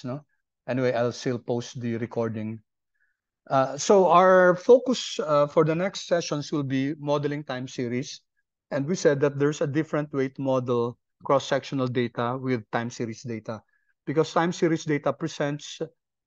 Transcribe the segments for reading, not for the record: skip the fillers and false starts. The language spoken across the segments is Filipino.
class, no? Anyway, I'll still post the recording. So our focus for the next sessions will be modeling time series. And we said that there's a different way to model cross-sectional data with time series data, because time series data presents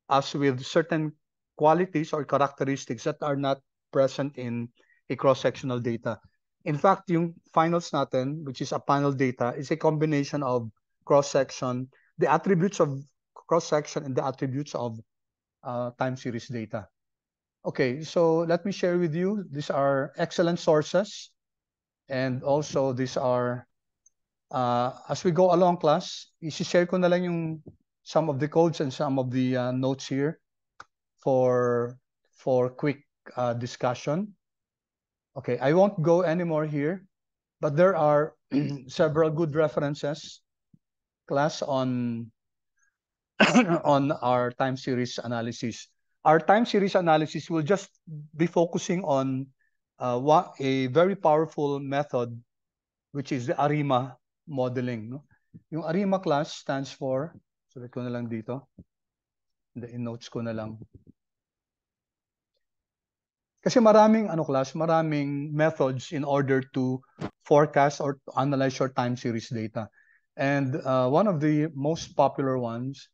us with certain qualities or characteristics that are not present in a cross-sectional data. In fact, yung finals natin, which is a panel data, is a combination of cross-section, the attributes of cross-section and the attributes of time series data. Okay, so let me share with you, these are excellent sources. And also these are, as we go along class, isi-share ko na lang yung some of the codes and some of the notes here for quick discussion. Okay, I won't go anymore here, but there are several good references, class, on on our time series analysis. Our time series analysis will just be focusing on a very powerful method, which is the ARIMA modeling. No? Yung ARIMA class stands for, sulat ko na lang dito, in notes ko na lang. Kasi maraming maraming methods in order to forecast or to analyze your time series data. And one of the most popular ones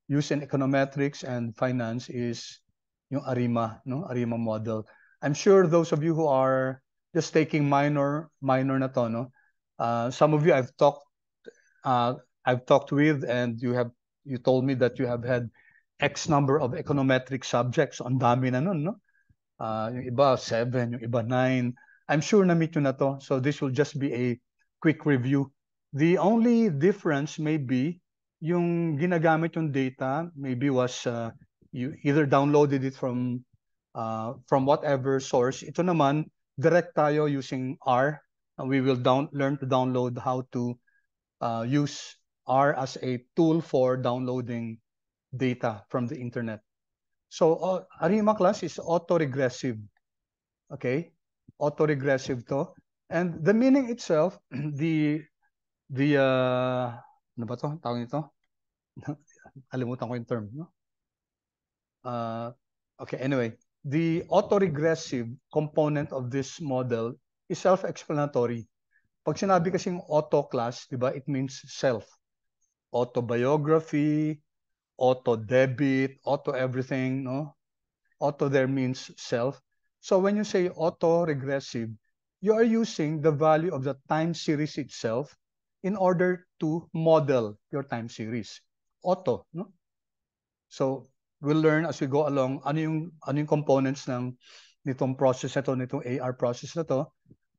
used in econometrics and finance is yung ARIMA, no? ARIMA model. I'm sure those of you who are just taking minor na to, no? Some of you I've talked with, and you told me that you have had X number of econometric subjects. Ang dami na nun, no? Yung iba 7, yung iba 9. I'm sure na-meet nyo na to. So this will just be a quick review. The only difference may be yung ginagamit yung data maybe was you either downloaded it from whatever source. Ito naman, direct tayo using R. We will learn to download how to use R as a tool for downloading data from the internet. So ARIMA class is autoregressive. Okay? Autoregressive to. And the meaning itself, ano ba to? Tawag nito? Kalimutan ko yung term, no? Okay, anyway, the autoregressive component of this model is self-explanatory. Pag sinabi kasing auto class, di ba, it means self. Autobiography, auto debit, auto everything, no? Auto there means self. So when you say auto-regressive, you are using the value of the time series itself in order to model your time series. Auto, no? So we'll learn as we go along ano yung components ng nitong process na to, nitong AR process na to.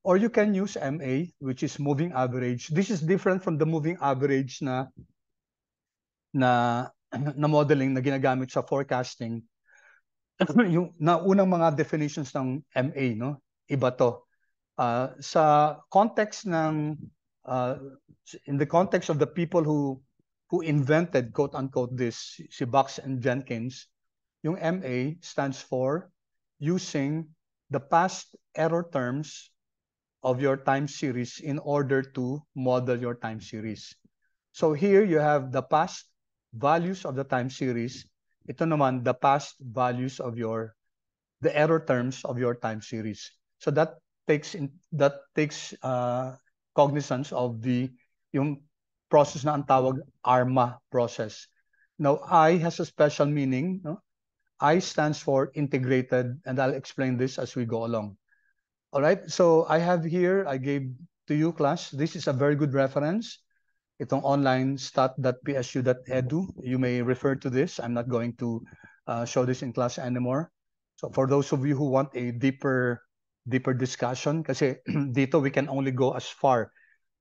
Or you can use MA, which is moving average. This is different from the moving average na modeling na ginagamit sa forecasting. Yung unang mga definitions ng MA, no? Iba to. Sa context ng in the context of the people who invented, quote unquote, this, si Box and Jenkins, yung MA stands for using the past error terms of your time series in order to model your time series. So here you have the past values of the time series. Ito naman, the past values of the error terms of your time series. So that takes cognizance of yung process na ang tawag ARMA process. Now, I has a special meaning. No? I stands for integrated, and I'll explain this as we go along. All right, so I have here, I gave to you, class, this is a very good reference. Itong online stat.psu.edu. You may refer to this. I'm not going to show this in class anymore. So for those of you who want a deeper discussion, kasi dito we can only go as far.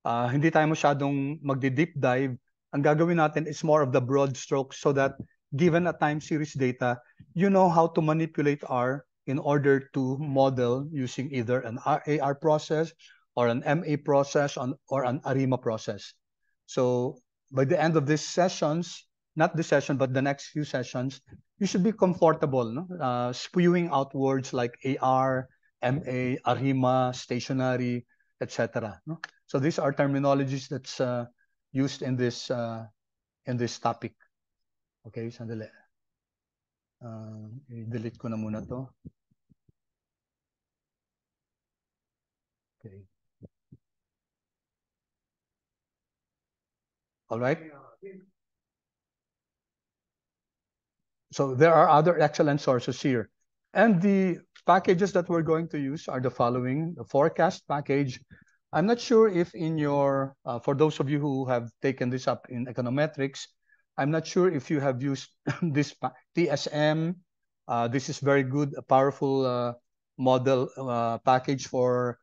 Hindi tayo masyadong magdi-deep dive. Ang gagawin natin is more of the broad strokes so that given a time series data, you know how to manipulate R in order to model using either an AR process or an MA process or an ARIMA process. So by the end of these sessions, not this session, but the next few sessions, you should be comfortable, no? Spewing out words like AR, MA, ARIMA, stationary, etc. No? So these are terminologies that's used in this topic. Okay, sandali. I-delete ko na muna to. Okay. All right. So there are other excellent sources here. And the packages that we're going to use are the following: the forecast package. I'm not sure if in your, for those of you who have taken this up in econometrics, I'm not sure if you have used this TSM. This is very good, a powerful model package for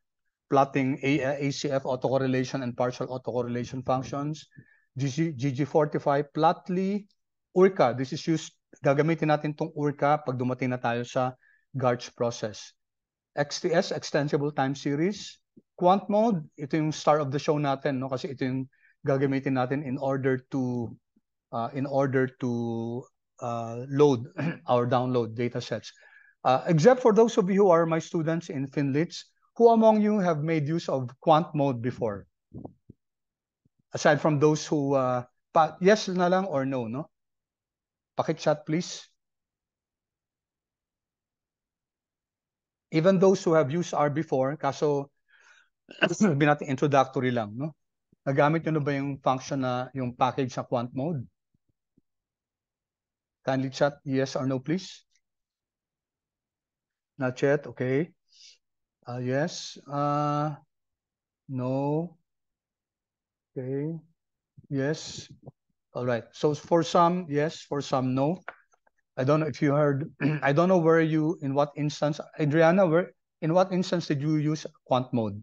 plotting ACF autocorrelation and partial autocorrelation functions. GG45, Plotly, Urca. This is used, gagamitin natin tong Urca pag dumating na tayo sa Garch process. XTS, Extensible Time Series. Quant Mode, ito yung star of the show natin, no? Kasi ito yung gagamitin natin in order to load or download data sets. Except for those of you who are my students in Finlits, who among you have made use of quant mode before? Aside from those who, yes na lang or no, no? Pakichat, please. Even those who have used R before, kaso sabi natin introductory lang, no? Nagamit nyo na ba yung function na yung package sa quant mode? Kindly chat yes or no, please. Not yet, okay. Yes, no, okay, yes. All right, so for some, yes, for some, no. I don't know if you heard, I don't know where you, in what instance, Adriana, in what instance did you use quant mode?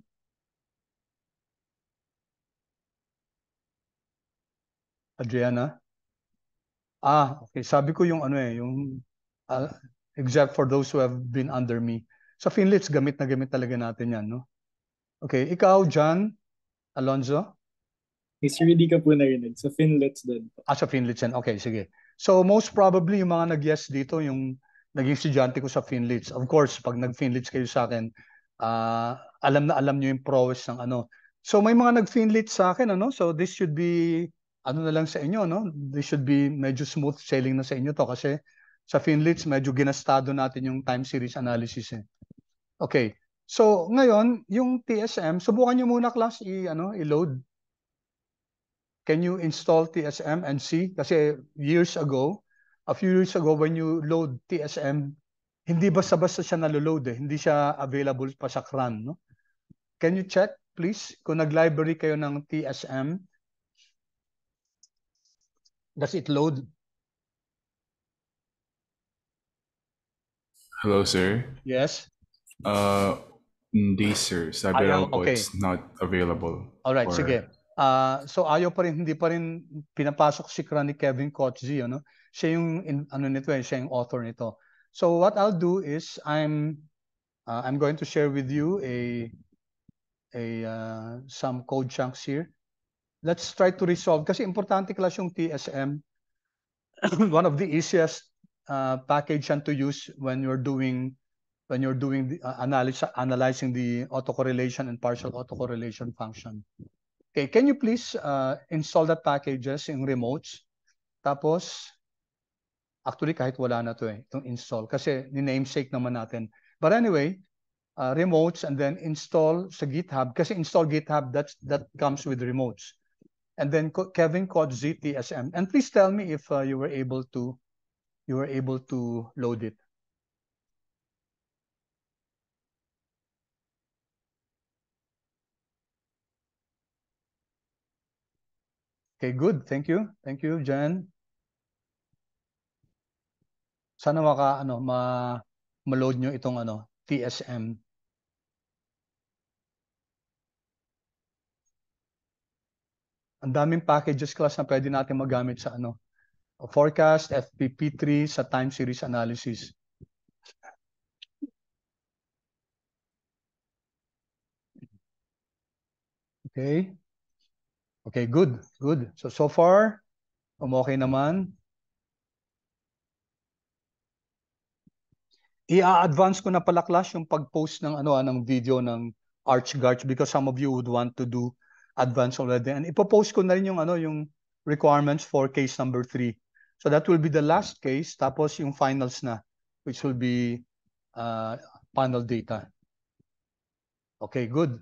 Adriana? Okay, sabi ko yung ano yung, except for those who have been under me. Sa Finlits, gamit na gamit talaga natin yan, no? Okay, ikaw, John Alonzo? Sir, hindi ka po narinig. Sa Finlets din po. Sa Finlits yan. Okay, sige. So most probably yung mga nag-yes dito, yung naging estudyante ko sa Finlits. Of course, pag nag-Finlits kayo sa akin, alam na alam nyo yung prowess ng ano. So may mga nag-Finlits sa akin, ano? So this should be, ano na lang sa inyo, no? This should be medyo smooth sailing na sa inyo to kasi sa Finlits, medyo ginastado natin yung time series analysis eh. Okay. So ngayon, yung TSM, subukan nyo muna class i-load. Can you install TSM and see? Kasi a few years ago, when you load TSM, hindi basta-basta siya naloload eh. Hindi siya available pa sa CRAN. No? Can you check, please? Kung nag-library kayo ng TSM, does it load? Hello, sir. Yes? Hindi, sir. Sabi Ayaw, lang po, okay. it's not available. Alright, for... sige. So ayaw pa rin, hindi pa rin pinapasok si CRAN ni Kevin Kochzi, ano? Siya yung siya yung author nito. So what I'll do is I'm going to share with you some code chunks here. Let's try to resolve kasi importante class yung TSM. One of the easiest package to use when you're doing the analyzing the autocorrelation and partial autocorrelation function. Okay, can you please install that packages in remotes? Tapos, actually kahit wala na to itong install kasi ni-namesake naman natin. But anyway, remotes and then install sa GitHub kasi install GitHub that comes with remotes. And then Kevin Kochzi TSM. And please tell me if you were able to load it. Okay, good. Thank you. Thank you, Jen. Sana ma-load nyo itong TSM. Ang daming packages class na pwede natin magamit sa forecast, FPP3 sa time series analysis. Okay. Okay, good. Good. So far, okay naman. I-advance ko na pala class yung pag-post ng ng video ng ArchGarch because some of you would want to do advance already. And ipo-post ko na rin yung yung requirements for case number 3. So that will be the last case, tapos yung finals na, which will be panel data. Okay, good.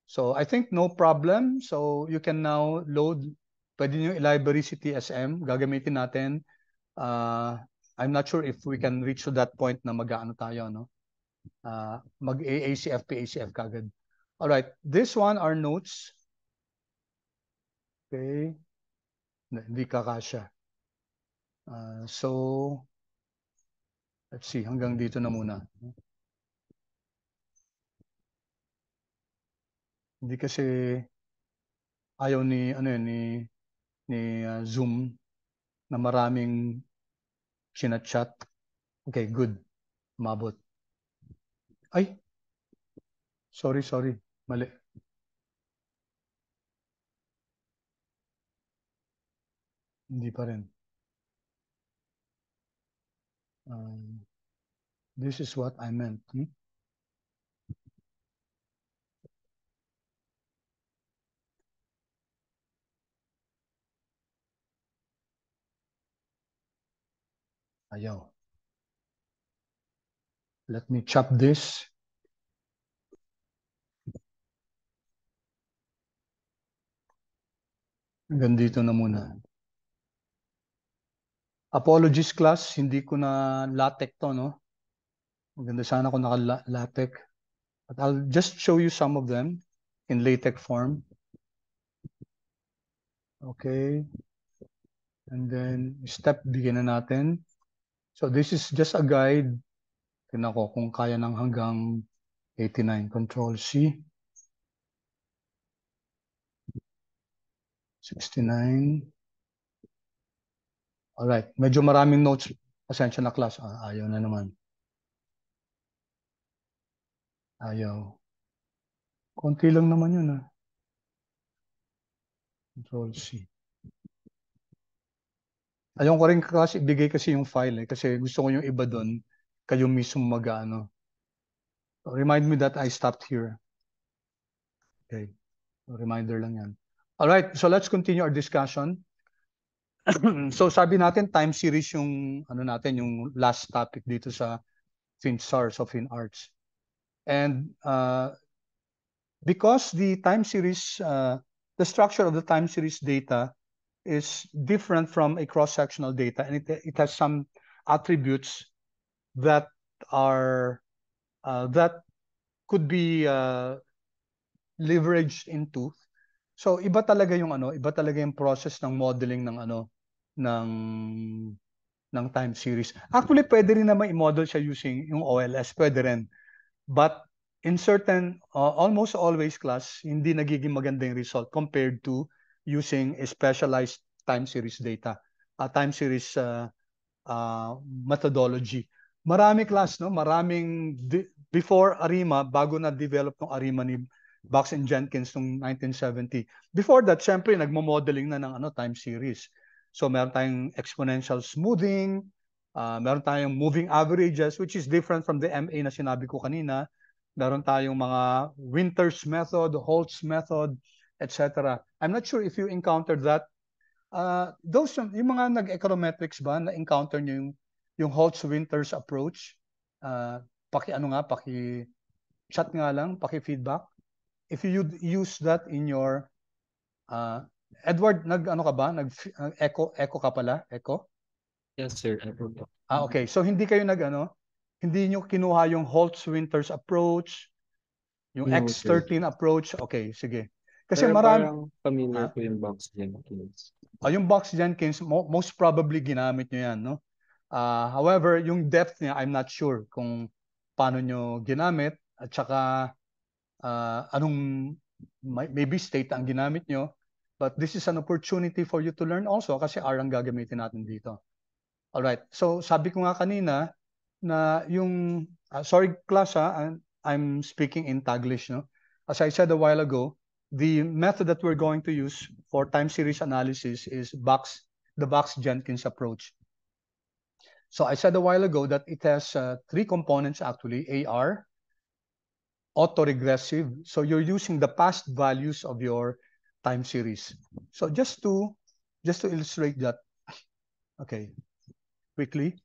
So I think no problem. So you can now load, pwede nyo i-library si TSM, gagamitin natin. I'm not sure if we can reach to that point na mag-ano tayo, no? Mag-AACF, PACF kagad. All right, this one are notes. Okay, hindi kakasya. So, let's see, hanggang dito na muna. Hindi kasi ayaw ni ano yun, ni Zoom na maraming chinat-chat. Okay, good. Umabot. Ay. Sorry. Mali. Hindi pa rin. This is what I meant. Ayaw. Let me chop this. Hanggang dito na muna. Apologies class, hindi ko na LaTeX to, no? Maganda sana kung naka-LaTeX. But I'll just show you some of them in LaTeX form. Okay. And then step bigyan na natin. So this is just a guide. Tingnan ko kung kaya ng hanggang 89. Control C. 69. Alright. Medyo maraming notes. Pasensya na class. Ayaw na naman. Ayaw. Konti lang naman yun. Control C. Ayaw ko rin kasi ibigay kasi yung file kasi gusto ko yung iba doon kayo mismo mag-ano. Remind me that I stopped here. Okay. Reminder lang yan. All right, so let's continue our discussion. So sabi natin time series yung ano natin yung last topic dito sa FinSARS of FinArts. And because the time series the structure of the time series data is different from a cross-sectional data, and it has some attributes that are that could be leveraged into. So iba talaga yung process ng modeling ng ng time series. Actually, pwede rin naman i-model siya using yung OLS, pwede rin. But in certain, almost always class, hindi nagiging maganda yung result compared to using a specialized time series data, time series methodology. Marami class, no? Maraming, before ARIMA, bago na-develop ng ARIMA ni Box and Jenkins noong 1970. Before that, syempre, nagmo-modeling na ng time series. So, meron tayong exponential smoothing, meron tayong moving averages, which is different from the MA na sinabi ko kanina. Meron tayong mga Winters method, Holtz method, etc. I'm not sure if you encountered that. Those yung mga nag-econometrics ba na encounter niyo yung Holtz-Winters approach? Paki chat nga lang, paki-feedback. If you use that in your Edward, nag-echo ka pala? Echo? Yes, sir. Okay. So hindi kayo hindi nyo kinuha yung Holtz-Winters approach, yung No, X13 approach. Okay, sige. Kasi pero marami parang familiar ko yung Box Jenkins. yung Box Jenkins, most probably ginamit nyo yan, no? However, yung depth niya, I'm not sure kung paano nyo ginamit at saka anong maybe state ang ginamit nyo. But this is an opportunity for you to learn also kasi R ang gagamitin natin dito. Alright, so sabi ko nga kanina na yung, sorry class I'm speaking in Taglish, no? As I said a while ago, the method that we're going to use for time series analysis is the Box Jenkins approach. So I said a while ago that it has three components actually, AR, autoregressive. So you're using the past values of your time series. So just to illustrate that, Okay, quickly.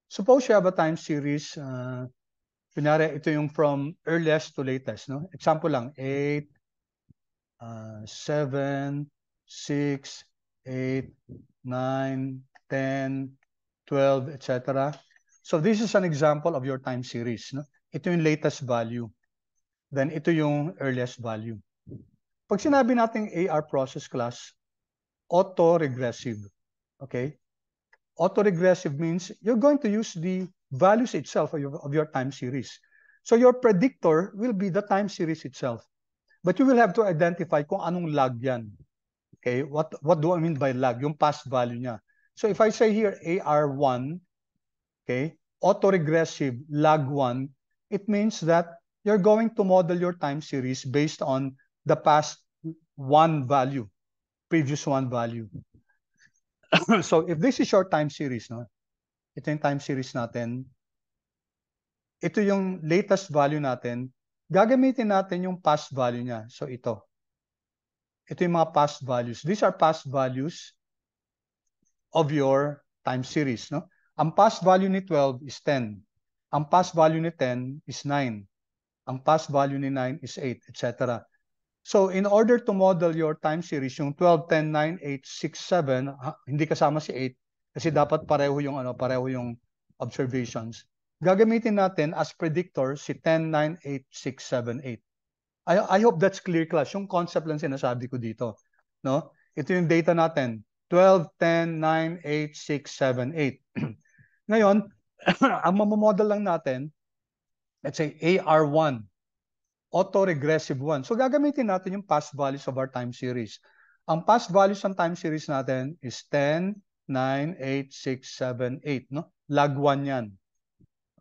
Suppose you have a time series. Kunyari, ito yung from earliest to latest. No? Example lang, 8, 7, 6, 8, 9, 10, 12, etc. So this is an example of your time series. No? Ito yung latest value. Then ito yung earliest value. Pag sinabi natin AR process class, auto-regressive. Okay? Auto-regressive means you're going to use the values itself of your time series. So your predictor will be the time series itself. But you will have to identify kung anong lag yan. Okay, what do I mean by lag? Yung past value niya. So if I say here AR1, okay, auto-regressive lag 1, it means that you're going to model your time series based on the past one value, previous one value. So if this is your time series, no? Ito yung time series natin. Ito yung latest value natin. Gagamitin natin yung past value niya. So ito. Ito yung mga past values. These are past values of your time series. No? Ang past value ni 12 is 10. Ang past value ni 10 is 9. Ang past value ni 9 is 8, etc. So in order to model your time series, yung 12, 10, 9, 8, 6, 7, hindi kasama si 8 kasi dapat pareho yung observations. Gagamitin natin as predictor si 10, 9, 8, 6, 7, 8. I hope that's clear, class. Yung concept lang sinasabi ko dito. No? Ito yung data natin. 12, 10, 9, 8, 6, 7, 8. Ngayon, ang mamamodel lang natin, let's say AR1, auto-regressive 1. So gagamitin natin yung past values of our time series. Ang past values ng time series natin is 10, 9, 8, 6, 7, 8. No? Lag 1 yan.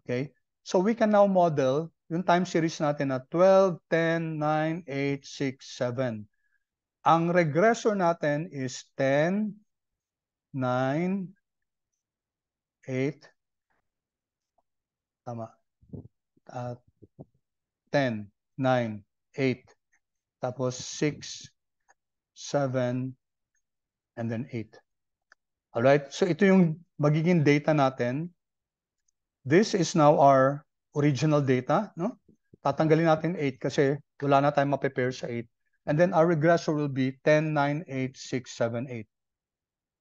Okay? So we can now model yung time series natin na 12, 10, 9, 8, 6, 7. Ang regressor natin is 10, 9, 8, tama, 10, 9, 8, tapos 6, 7, and then 8. Alright, so ito yung magiging data natin. This is now our original data. No? Tatanggalin natin 8 kasi wala na tayong ma-prepare sa 8. And then our regressor will be 10, 9, 8, 6, 7, 8.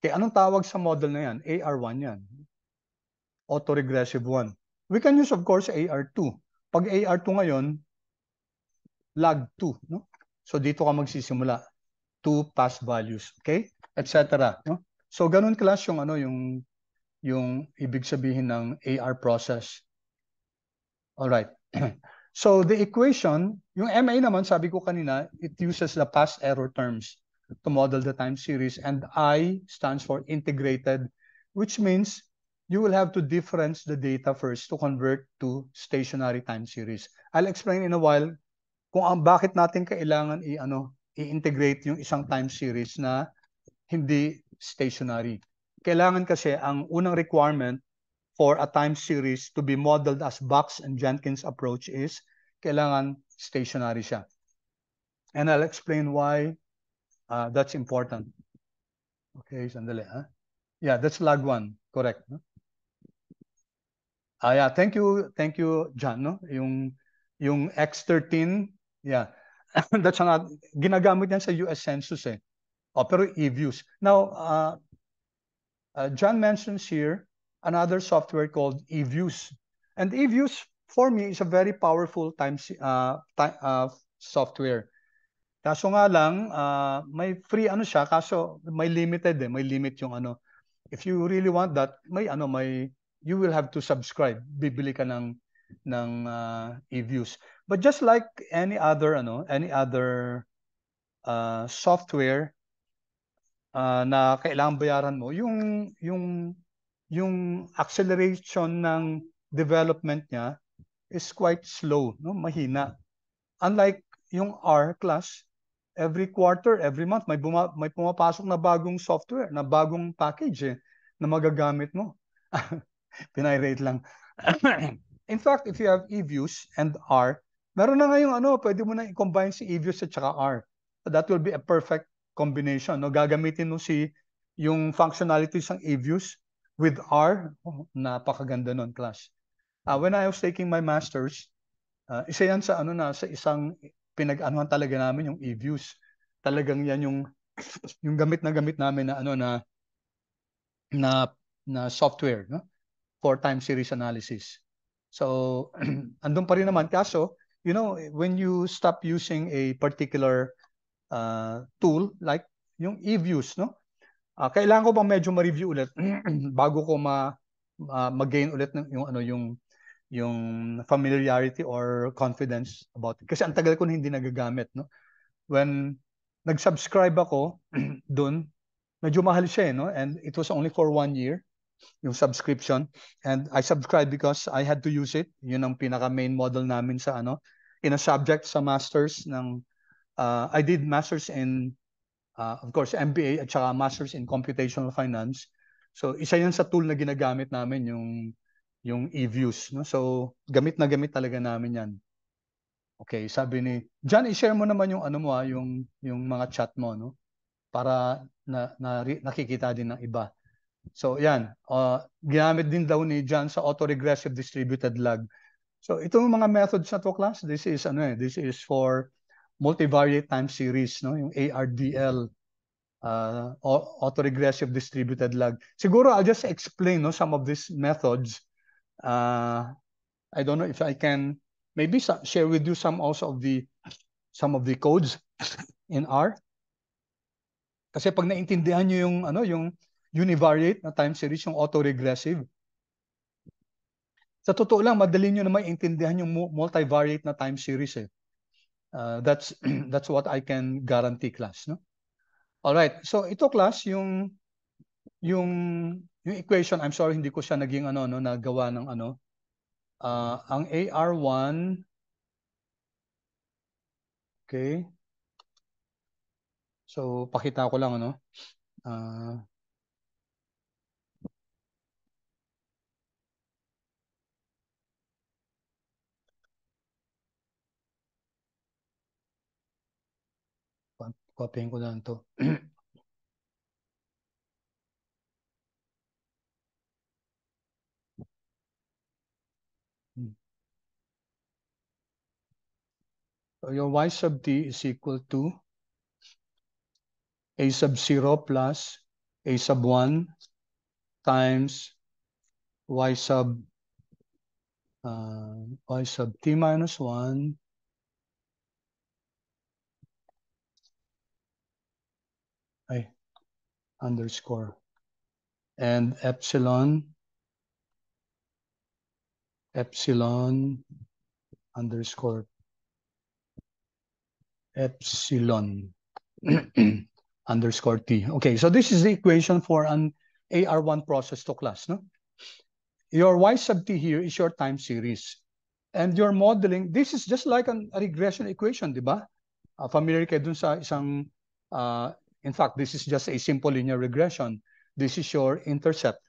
Okay, anong tawag sa model na yan? AR1 yan. Auto-regressive 1. We can use, of course, AR2. Pag AR2 ngayon, lag 2. No? So dito ka magsisimula. 2 past values. Okay? Etc. No? So ganun class yung yung ibig sabihin ng AR process. Alright. So the equation, yung MA naman, sabi ko kanina, it uses the past error terms to model the time series, and I stands for integrated, which means you will have to difference the data first to convert to stationary time series. I'll explain in a while kung bakit natin kailangan i-integrate yung isang time series na hindi stationary. Kailangan kasi ang unang requirement for a time series to be modeled as Box and Jenkins approach is kailangan stationary siya. And I'll explain why that's important. Okay, sandali. Yeah, that's lag 1. Correct. No? Yeah, thank you, John. No? Yung X13, yeah. That's ginagamit yan sa US Census eh. Pero eViews. Now, John mentions here another software called eViews. And eViews, for me, is a very powerful software. Kaso nga lang, may free siya, kaso may limited eh. May limit yung If you really want that, you will have to subscribe. Bibili ka ng eViews. But just like any other software na kailangan bayaran mo, yung acceleration ng development niya is quite slow, no? Mahina. Unlike yung R class, every quarter, every month may pumapasok na bagong software, na bagong package na magagamit mo. Pinay-rate lang. In fact, if you have eViews and R, meron na ngayong pwede mo na i-combine si eViews at saka R. that will be a perfect combination. No? Gagamitin mo yung functionalities ng eViews with R. Oh, napakaganda nun, class. When I was taking my master's, isa yan sa sa isang pinag-anuhan talaga namin yung eViews. Talagang yan yung gamit namin na software, no? For time series analysis. So andun pa rin naman, kaso when you stop using a particular tool like yung eViews, no? Kailangan ko bang medyo ma-review ulit bago ko mag-gain ulit yung familiarity or confidence about it. Kasi ang tagal ko na hindi nagagamit, no? When nag-subscribe ako dun, medyo mahal siya, no? And it was only for 1 year, yung subscription. And I subscribed because I had to use it. Yun ang pinaka-main model namin in a subject sa masters I did masters in, of course, MBA at saka masters in computational finance. So isa yan sa tool na ginagamit namin, yung eViews, no? So gamit na gamit talaga namin yan. Okay, sabi ni John, i-share mo naman yung yung mga chat mo, no? Para nakikita din ng iba. So yan, ginamit din daw ni John sa autoregressive distributed log. So itong mga methods na to, class, this is for multivariate time series, no? Yung ARDL, autoregressive distributed log. Siguro I'll just explain, no, some of these methods. I don't know if I can maybe share with you some of the codes in R. Kasi pag naintindihan nyo yung univariate na time series, yung autoregressive, sa totoo lang, madali nyo na maintindihan yung multivariate na time series. That's what I can guarantee, class, no? All right. So ito, class, yung equation, I'm sorry, hindi ko siya naging nagawa ng ang AR1, okay. So pakita ko lang copying ko lang to. So your y sub t is equal to a sub 0 plus a sub 1 times y sub t minus 1 underscore and epsilon underscore epsilon underscore t. Okay, so this is the equation for an AR1 process to, class, no? Your y sub t here is your time series. And your modeling, this is just like a regression equation, di ba? Familiar kayo dun sa isang, in fact, this is just a simple linear regression. This is your intercept.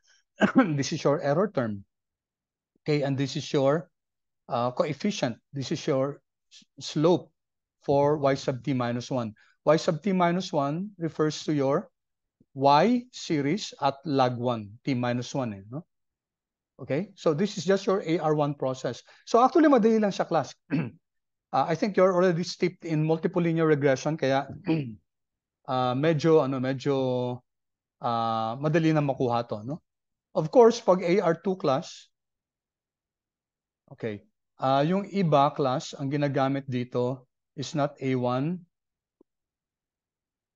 This is your error term. Okay, and this is your coefficient. This is your slope for y sub t minus 1. Y sub t minus 1 refers to your y series at log 1, t minus 1. No? Okay, so this is just your AR1 process. So actually, madali lang siya, class. I think you're already steeped in multiple linear regression, kaya medyo madali na makuha to, no? Of course, pag AR2, class, okay, yung iba, class, ang ginagamit dito is not A1.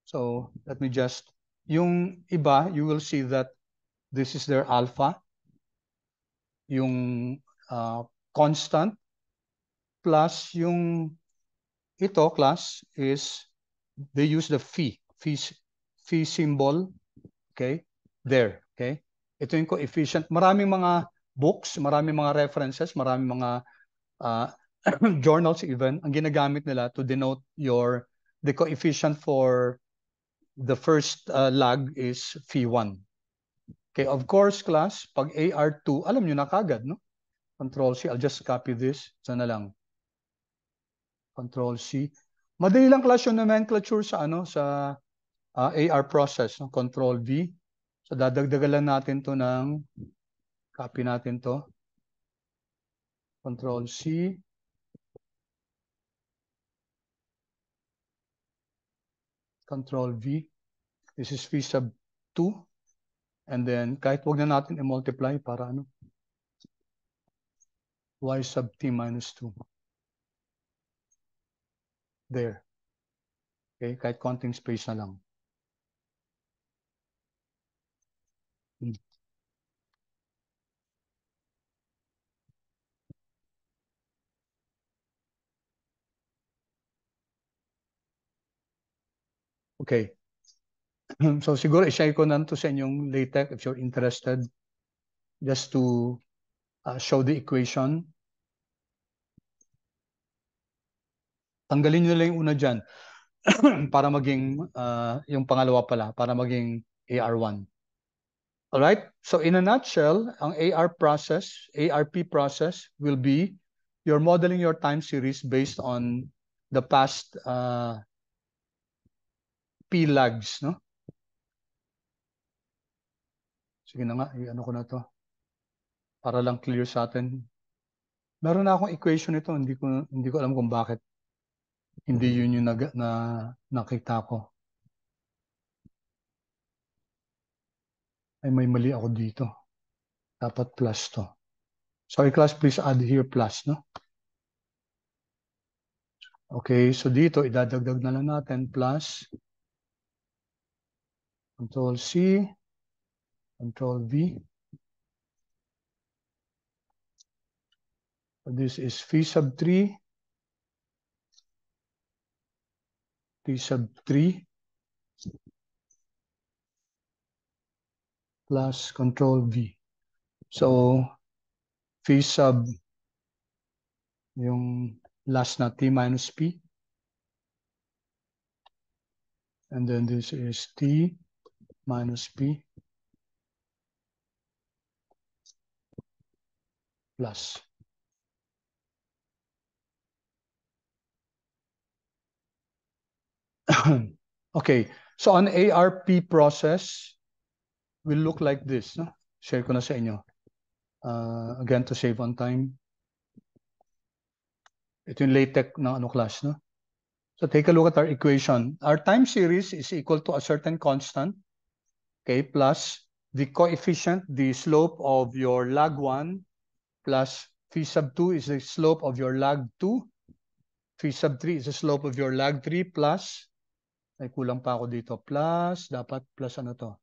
So let me just, yung iba, you will see that this is their alpha, yung constant, plus yung ito, class, is they use the phi symbol, okay, there, okay. Ito yung coefficient. Maraming mga books, maraming mga references, maraming mga journals even, ang ginagamit nila to denote the coefficient for the first log is phi 1. Okay, of course, class, pag AR2, alam nyo na kagad, no? Control C, I'll just copy this. Ito na lang. Control C. Madali lang class yung nomenclature sa ano sa AR process, no? Control V. So dadagdagan lang natin to ng copy natin to. Control C. Control V. This is V sub 2. And then kahit wag na natin i-multiply para ano? Y sub t minus 2. There. Okay, kahit konting space na lang. Okay. So siguro i-share ko na to sa inyong LaTeX if you're interested, just to show the equation. Tanggalin nyo lang yung una dyan para maging yung pangalawa pala, para maging AR1. Alright, so in a nutshell, ang ARP process will be you're modeling your time series based on the past P lags, no? Sige na nga, ano ko na to. Para lang clear sa atin. Meron na akong equation ito, hindi ko alam kung bakit. Hindi yun yung nakita ko. Ay, may mali ako dito. Dapat plus to. Sorry class, please add here plus, no? Okay, so dito, idadagdag na lang natin plus Control C, Control V. So this is V sub 3, T sub 3, plus Control V. So, V sub, yung last na T minus P. And then this is T minus P plus. Okay, so an ARP process will look like this. No? Share ko na sa inyo. Again, to save on time. Ito yung LaTeX na class. No? So take a look at our equation. Our time series is equal to a certain constant, okay, plus the coefficient, the slope of your lag 1, plus phi sub 2 is the slope of your lag 2, phi sub 3 is the slope of your lag 3, plus, ay kulang pa ako dito, plus, dapat plus ano to,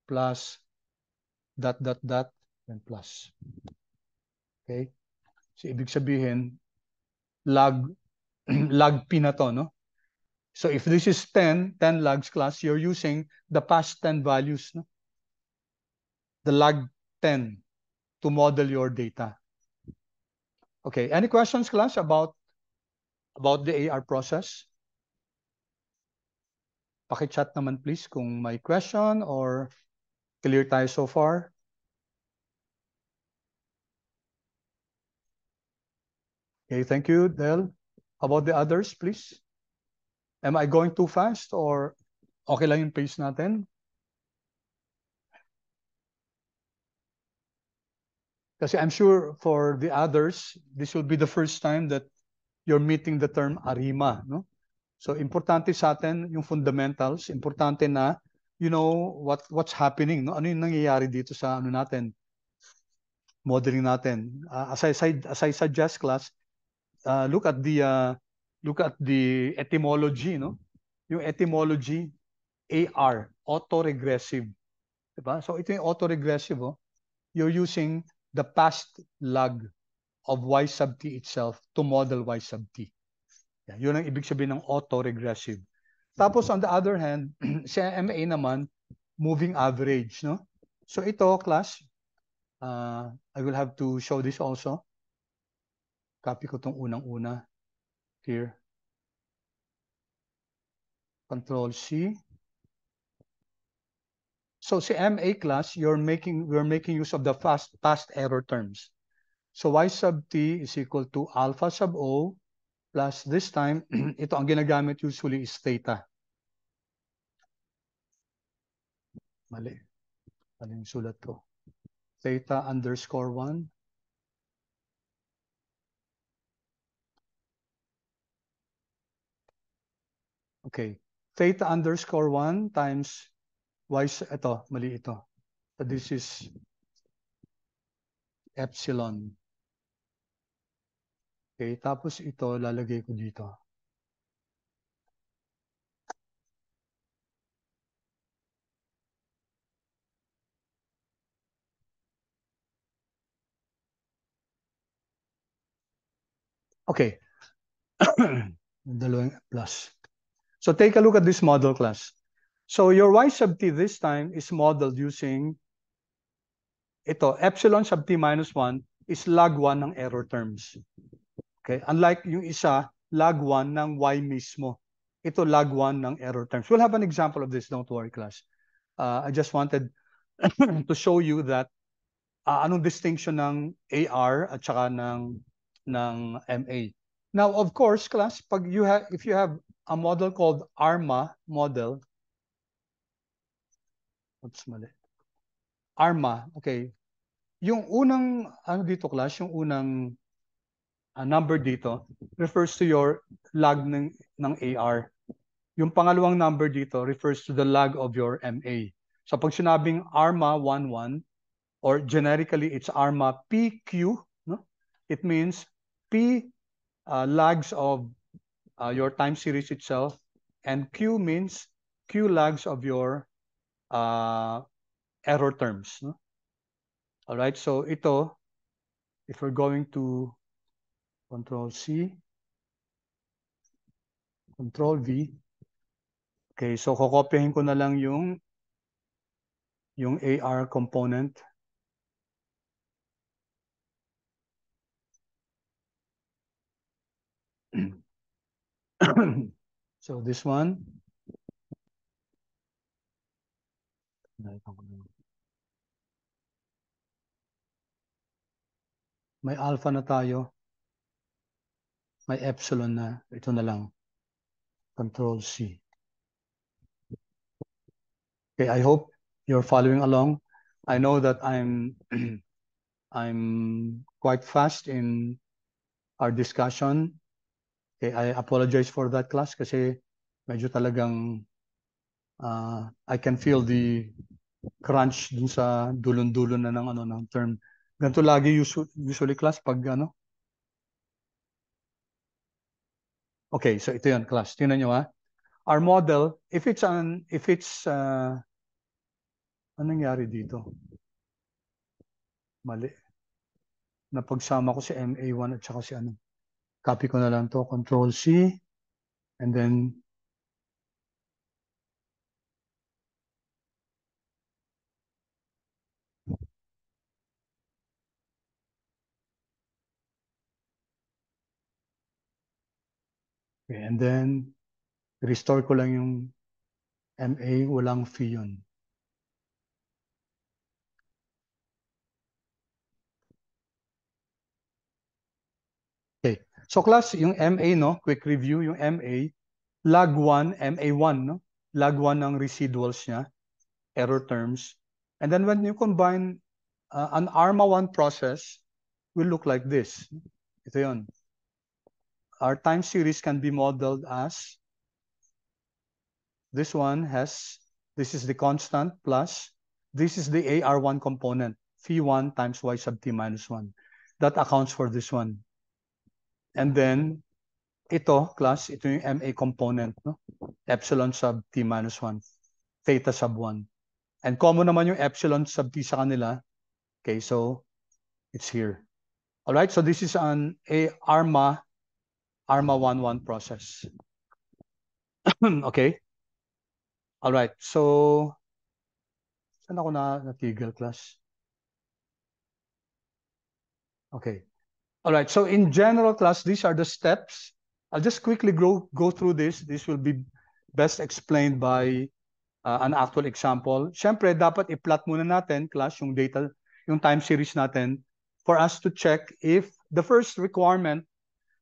plus, dot, and plus. Okay? So ibig sabihin, lag P na to, no? So if this is 10 lags class, you're using the past 10 values, no? The lag 10 to model your data. Okay, any questions class about the AR process? Paki-chat naman please kung may question or clear tayo so far. Okay, thank you, Del. How about the others, please? Am I going too fast or okay lang yung pace natin? Kasi I'm sure for the others, this will be the first time that you're meeting the term ARIMA, no? So importante sa atin yung fundamentals, importante na you know what's happening, no? Ano yung nangyayari dito sa ano natin, modeling natin. As I suggest class, look at the etymology, no? Yung etymology AR, autoregressive. Diba? So ito yung autoregressive, oh. You're using the past lag of y sub t itself to model y sub t. Yeah, yun ang ibig sabihin ng autoregressive. Tapos on the other hand, sa MA naman, moving average, no? So ito, class, I will have to show this also. Copy ko tong unang-una here. Control C. So sa MA class, we're making use of the past error terms. So y sub t is equal to alpha sub O plus this time, ito ang ginagamit usually is theta. Mali. Maling sulat ko. Theta underscore 1. Okay. Theta underscore 1 times y, ito, mali ito. So this is epsilon. Okay, tapos ito lalagay ko dito. Okay. Dalawang plus. So take a look at this model class. So your y sub t this time is modeled using ito, epsilon sub t minus 1 is log 1 ng error terms. Okay, unlike yung isa, log 1 ng y mismo. Ito log 1 ng error terms. We'll have an example of this, don't worry class. I just wanted to show you that anong distinction ng AR at saka ng MA. Now, of course, class, if you have a model called ARMA model, oops, mali. ARMA, okay. Yung unang, ano dito class, yung unang number dito refers to your log ng AR. Yung pangalawang number dito refers to the log of your MA. So pag sinabing ARMA 11, or generically it's ARMA PQ, no? It means P logs of your time series itself, and Q means Q logs of your error terms. No? All right, so ito, if we're going to Control C, Control V, okay, so kokopyahin ko na lang yung AR component. So this one, may alpha na tayo, may epsilon na, ito na lang, Control C. Okay, I hope you're following along. I know that I'm quite fast in our discussion. Okay, I apologize for that class kasi medyo talagang I can feel the crunch dun sa dulon-dulo na ng term. Ganito lagi usually class pag ano. Okay, so ito 'yan class. Tingnan niyo ha. Our model, if it's anong nangyari dito? Mali. Napagsama ko si MA1 at saka si ano. Copy ko na lang to, Control C, and then okay, and then restore ko lang yung MA, walang fee yun. Okay, so class, yung MA, no, quick review, yung MA, log 1, MA1, no, log 1 ng residuals niya, error terms. And then when you combine an ARMA1 process, will look like this. Ito yun. Our time series can be modeled as this one has, this is the constant plus, this is the AR1 component, phi1 times y sub t minus 1. That accounts for this one. And then, ito, class, ito yung MA component, no? Epsilon sub t minus 1, theta sub 1. And common naman yung epsilon sub t sa kanila. Okay, so it's here. All right, so this is an ARMA 11 process. Okay. All right, so saan ako natigil, class? Okay. All right, so in general, class, these are the steps. I'll just quickly go through this. This will be best explained by an actual example. Siyempre, dapat i-plot muna natin, class, yung data, yung time series natin for us to check if the first requirement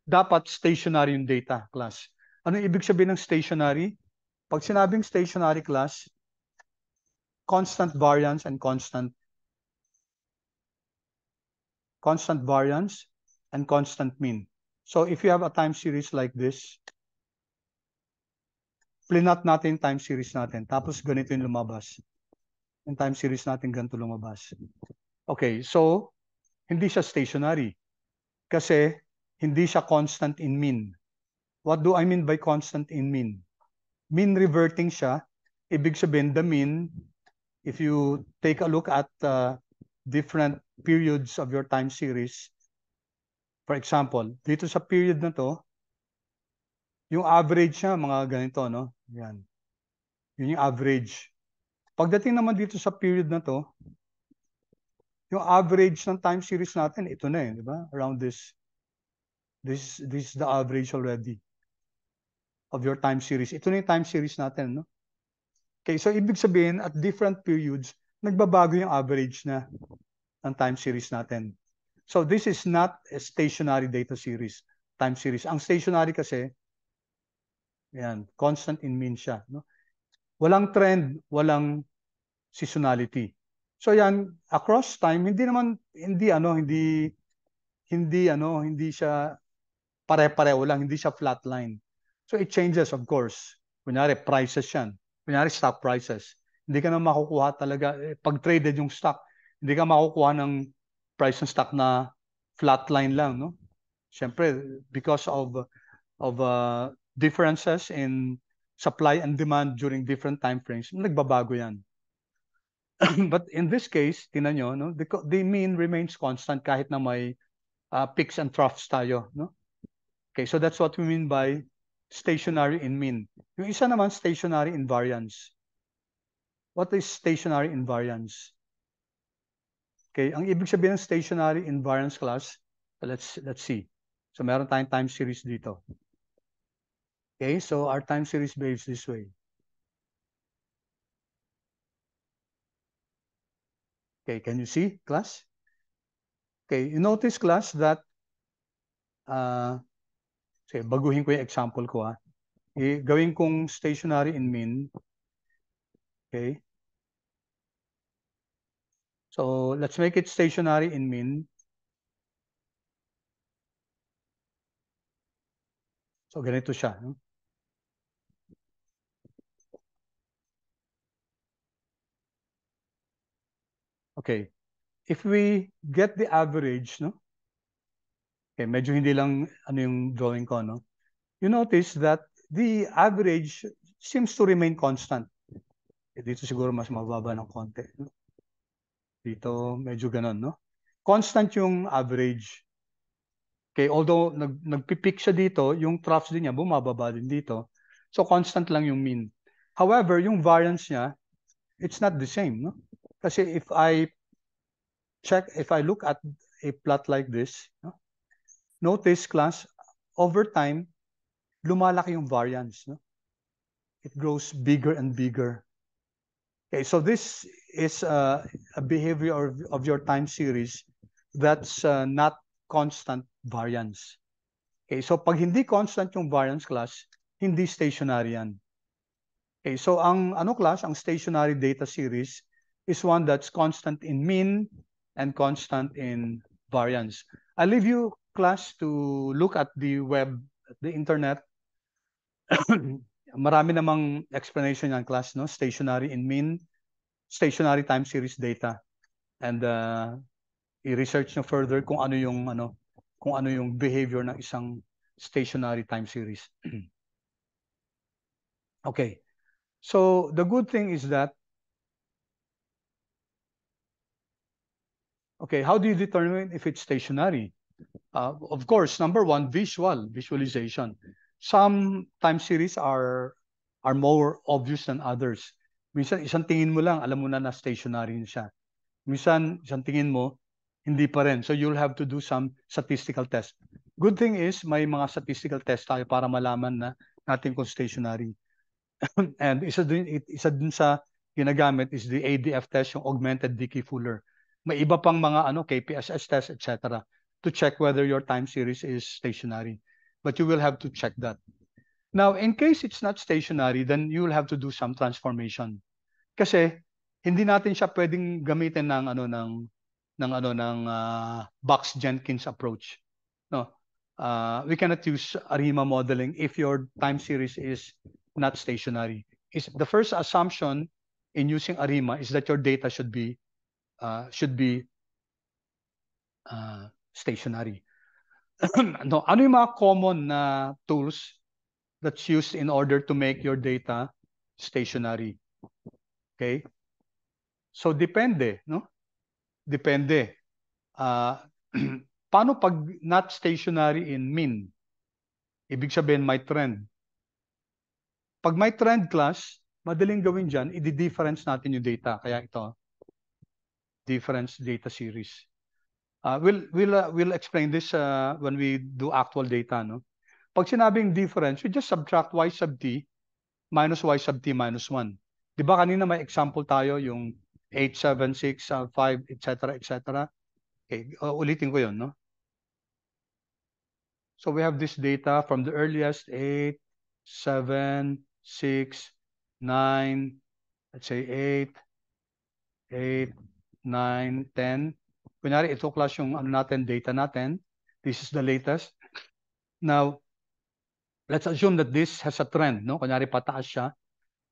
dapat stationary yung data, class. Ano ibig sabihin ng stationary? Pag sinabing stationary, class, constant variance and constant variance and constant mean. So if you have a time series like this, plinot natin yung time series natin. Tapos ganito yung lumabas. Yung time series natin ganito lumabas. Okay, so hindi siya stationary. Kasi hindi siya constant in mean. What do I mean by constant in mean? Mean reverting siya. Ibig sabihin, the mean, if you take a look at different periods of your time series, for example, dito sa period na to, yung average niya, mga ganito, no? Yan. Yun yung average. Pagdating naman dito sa period na to, yung average ng time series natin, ito na di ba? Around this. This is the average already of your time series. Ito na yung time series natin, no? Okay, so ibig sabihin, at different periods, nagbabago yung average na ng time series natin. So this is not a stationary data series, time series. Ang stationary kasi, yan, constant in mean siya, no? Walang trend, walang seasonality. So yan, across time, hindi siya pare-pareho lang, hindi siya flatline. So it changes, of course. Kunyari, prices yan. Kunyari, stock prices. Hindi ka na makukuha talaga, pag traded yung stock, hindi ka makukuha ng price ng stock na flatline lang, no? Siyempre, because of differences in supply and demand during different time frames, nagbabago yan. But in this case, tingnan nyo, no? The mean remains constant kahit na may peaks and troughs tayo, no? Okay, so that's what we mean by stationary in mean. Yung isa naman, stationary in variance. What is stationary in variance? Okay, ang ibig sabihin ng stationary in variance, class, let's see. So meron tayong time series dito. Okay, so our time series behaves this way. Okay, can you see, class? Okay, you notice, class, that sige, baguhin ko yung example ko, gawin kong stationary in mean. Okay. So let's make it stationary in mean. So ganito siya, no? Okay. If we get the average, no? Okay, medyo hindi lang ano yung drawing ko, no? You notice that the average seems to remain constant. Dito siguro mas mababa ng konti, no? Dito medyo ganun, no? Constant yung average. Okay, although nagpipick siya dito, yung troughs din niya bumababa din dito. So constant lang yung mean. However, yung variance niya, it's not the same, no? Kasi if I look at a plot like this, no? Notice, class, over time, lumalaki yung variance, no? It grows bigger and bigger. Okay, so this is a behavior of your time series that's not constant variance. Okay, so pag hindi constant yung variance, class, hindi stationary yan. Okay, so ang class, ang stationary data series is one that's constant in mean and constant in variance. I leave you, class, to look at the web, the internet. Marami namang explanation yan, class, no? Stationary in mean, stationary time series data. And i-research nyo further kung ano yung behavior ng isang stationary time series. Okay. So the good thing is that, okay, how do you determine if it's stationary? Of course, number one, visualization. Some time series are more obvious than others. Minsan, isang tingin mo lang, alam mo na stationary siya. Minsan, isang tingin mo, hindi pa rin. So you'll have to do some statistical test. Good thing is, may mga statistical test tayo para malaman na natin kung stationary. And isa din sa ginagamit is the ADF test, yung augmented Dickey-Fuller. May iba pang mga KPSS test, etc. to check whether your time series is stationary. but you will have to check that. Now, in case it's not stationary, then you will have to do some transformation. Kasi hindi natin siya pwedeng gamitin ng Box-Jenkins approach. No. We cannot use ARIMA modeling if your time series is not stationary. The first assumption in using ARIMA is that your data should be stationary. No, ano yung mga common na tools that's used in order to make your data stationary? Okay? So depende, no? Depende. Paano pag not stationary in mean? Ibig sabihin may trend. Pag may trend class, madaling gawin dyan, i-difference natin yung data. Kaya ito, difference data series. We'll explain this when we do actual data. No? Pag sinabing difference, we just subtract y sub t minus y sub t minus 1. Di ba kanina may example tayo, yung 8, 7, 6, 5, etc., etc. Okay, ulitin ko yun, no? So we have this data from the earliest 8, 7, 6, 9, let's say 8, 9, 10. Kunyari, ito class yung data natin. This is the latest. Now, let's assume that this has a trend, no? Kunyari, pataas siya.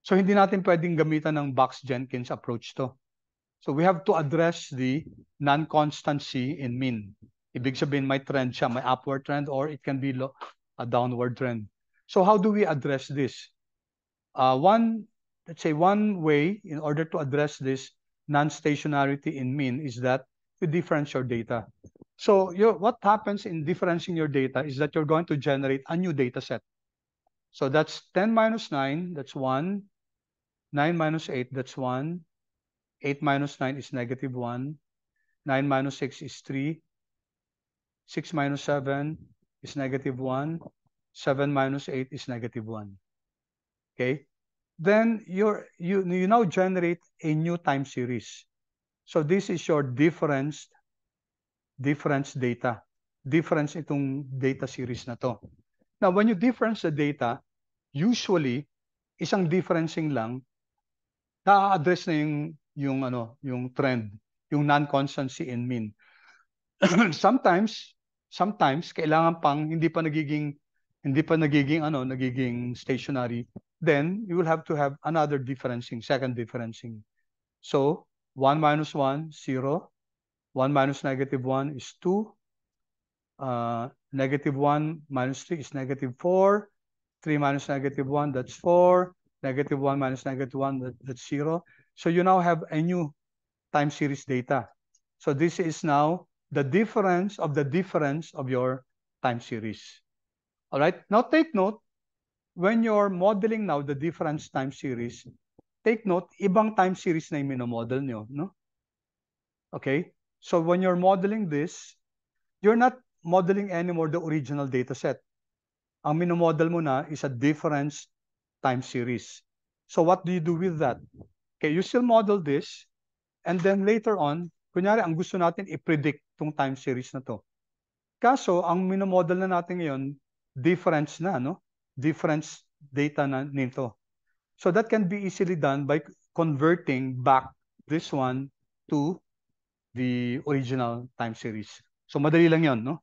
So hindi natin pwedeng gamitan ng Box-Jenkins approach to. So we have to address the non-constancy in mean. Ibig sabihin may trend siya, may upward trend, or it can be a downward trend. So how do we address this? Let's say one way in order to address this non-stationarity in mean is that you difference your data. So what happens in differencing your data is that you're going to generate a new data set. So that's 10 minus 9, that's 1. 9 minus 8, that's 1. 8 minus 9 is negative 1. 9 minus 6 is 3. 6 minus 7 is negative 1. 7 minus 8 is negative 1. Okay? Then you now generate a new time series. So this is your difference data. Difference itong data series na to. Now, when you difference the data, usually, isang differencing lang, na-address na yung trend, yung non-constancy in mean. Sometimes kailangan pang hindi pa nagiging stationary, then you will have to have another differencing, second differencing. So 1 minus 1, 0. 1 minus negative 1 is 2. Negative 1 minus 3 is negative 4. 3 minus negative 1, that's 4. Negative 1 minus negative 1, that's 0. So you now have a new time series data. So this is now the difference of your time series. All right. Now take note, when you're modeling now the difference time series, take note, ibang time series na yung minomodel nyo, no? Okay. So when you're modeling this, you're not modeling anymore the original data set. Ang minomodel mo na is a difference time series. So what do you do with that? Okay, you still model this, and then later on, kunyari, ang gusto natin i-predict tong time series na to. Kaso, ang minomodel na natin ngayon, difference na, no? Difference data na nito. So that can be easily done by converting back this one to the original time series. So madali lang yon, no?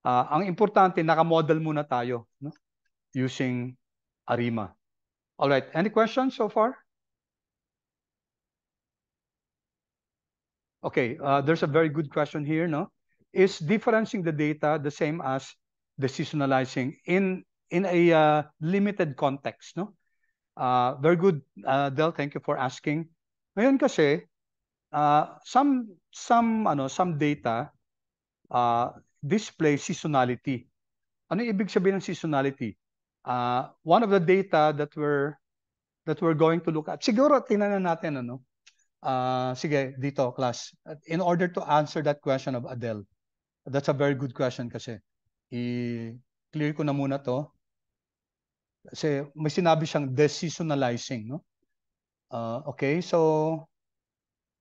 Ang importante, naka-model muna tayo, no? Using ARIMA. All right, any questions so far? Okay, there's a very good question here, no? Is differencing the data the same as decisionalizing in a limited context, no? Very good, Del, thank you for asking. Ngayon kasi, some data display seasonality. Ano ibig sabihin ng seasonality? One of the data that we're going to look at, siguro tingnan natin, ano? Sige, dito, class. In order to answer that question of Adele, that's a very good question kasi. I-clear ko na muna to. Kasi may sinabi siyang deseasonalizing, no? Okay, so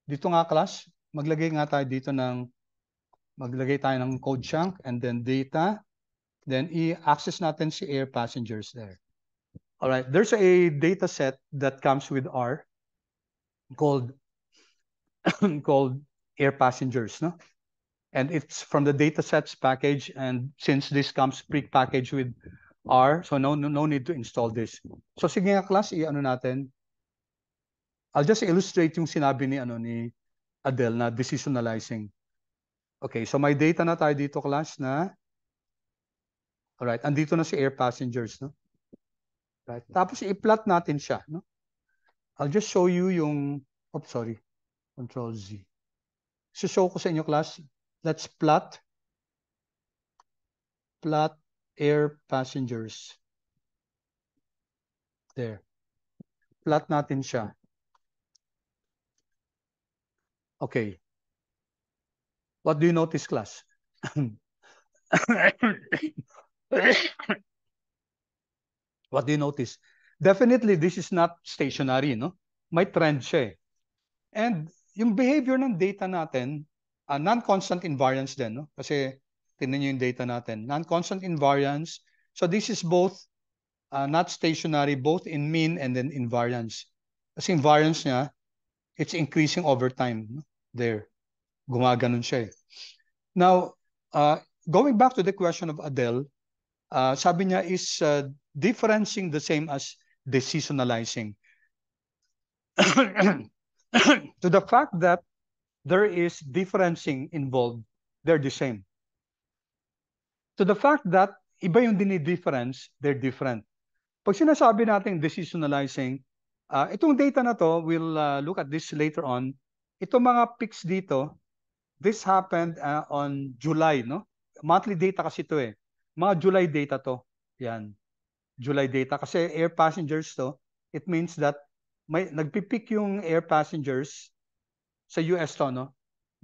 dito nga, class, maglagay tayo ng code chunk and then data. Then i-access natin si air passengers there. All right, there's a data set that comes with R called called air passengers, no? And it's from the datasets package, and since this comes pre-packaged with R, so no need to install this. So sige nga class, i-ano natin. I'll just illustrate yung sinabi ni Adele na decisionalizing. Okay, so may data na tayo dito class na. Alright, andito na si air passengers, no? Right. Tapos i-plot natin siya, no? I'll just show you yung, oops, sorry, Control Z. So show ko sa inyo class. Let's plot air passengers. There. Plot natin siya. Okay. What do you notice, class? What do you notice? Definitely, this is not stationary, no? May trend siya eh. And yung behavior ng data natin, non-constant invariance din, no? Kasi tingnan nyo yung data natin. Non-constant invariance. So this is both not stationary, both in mean and then invariance. Kasi invariance niya, it's increasing over time. No? There. Gumaganon siya eh. Now, going back to the question of Adele, sabi niya is differencing the same as deseasonalizing. To the fact that there is differencing involved, they're the same. To the fact that iba yung dinidifference, they're different. Pag sinasabi natin deseasonalizing, itong data na to, we'll look at this later on. Itong mga peaks dito, this happened on July, no? Monthly data kasi ito eh. Mga July data to. Yan. July data. Kasi air passengers to, it means that nagpipeak yung air passengers sa US to, no?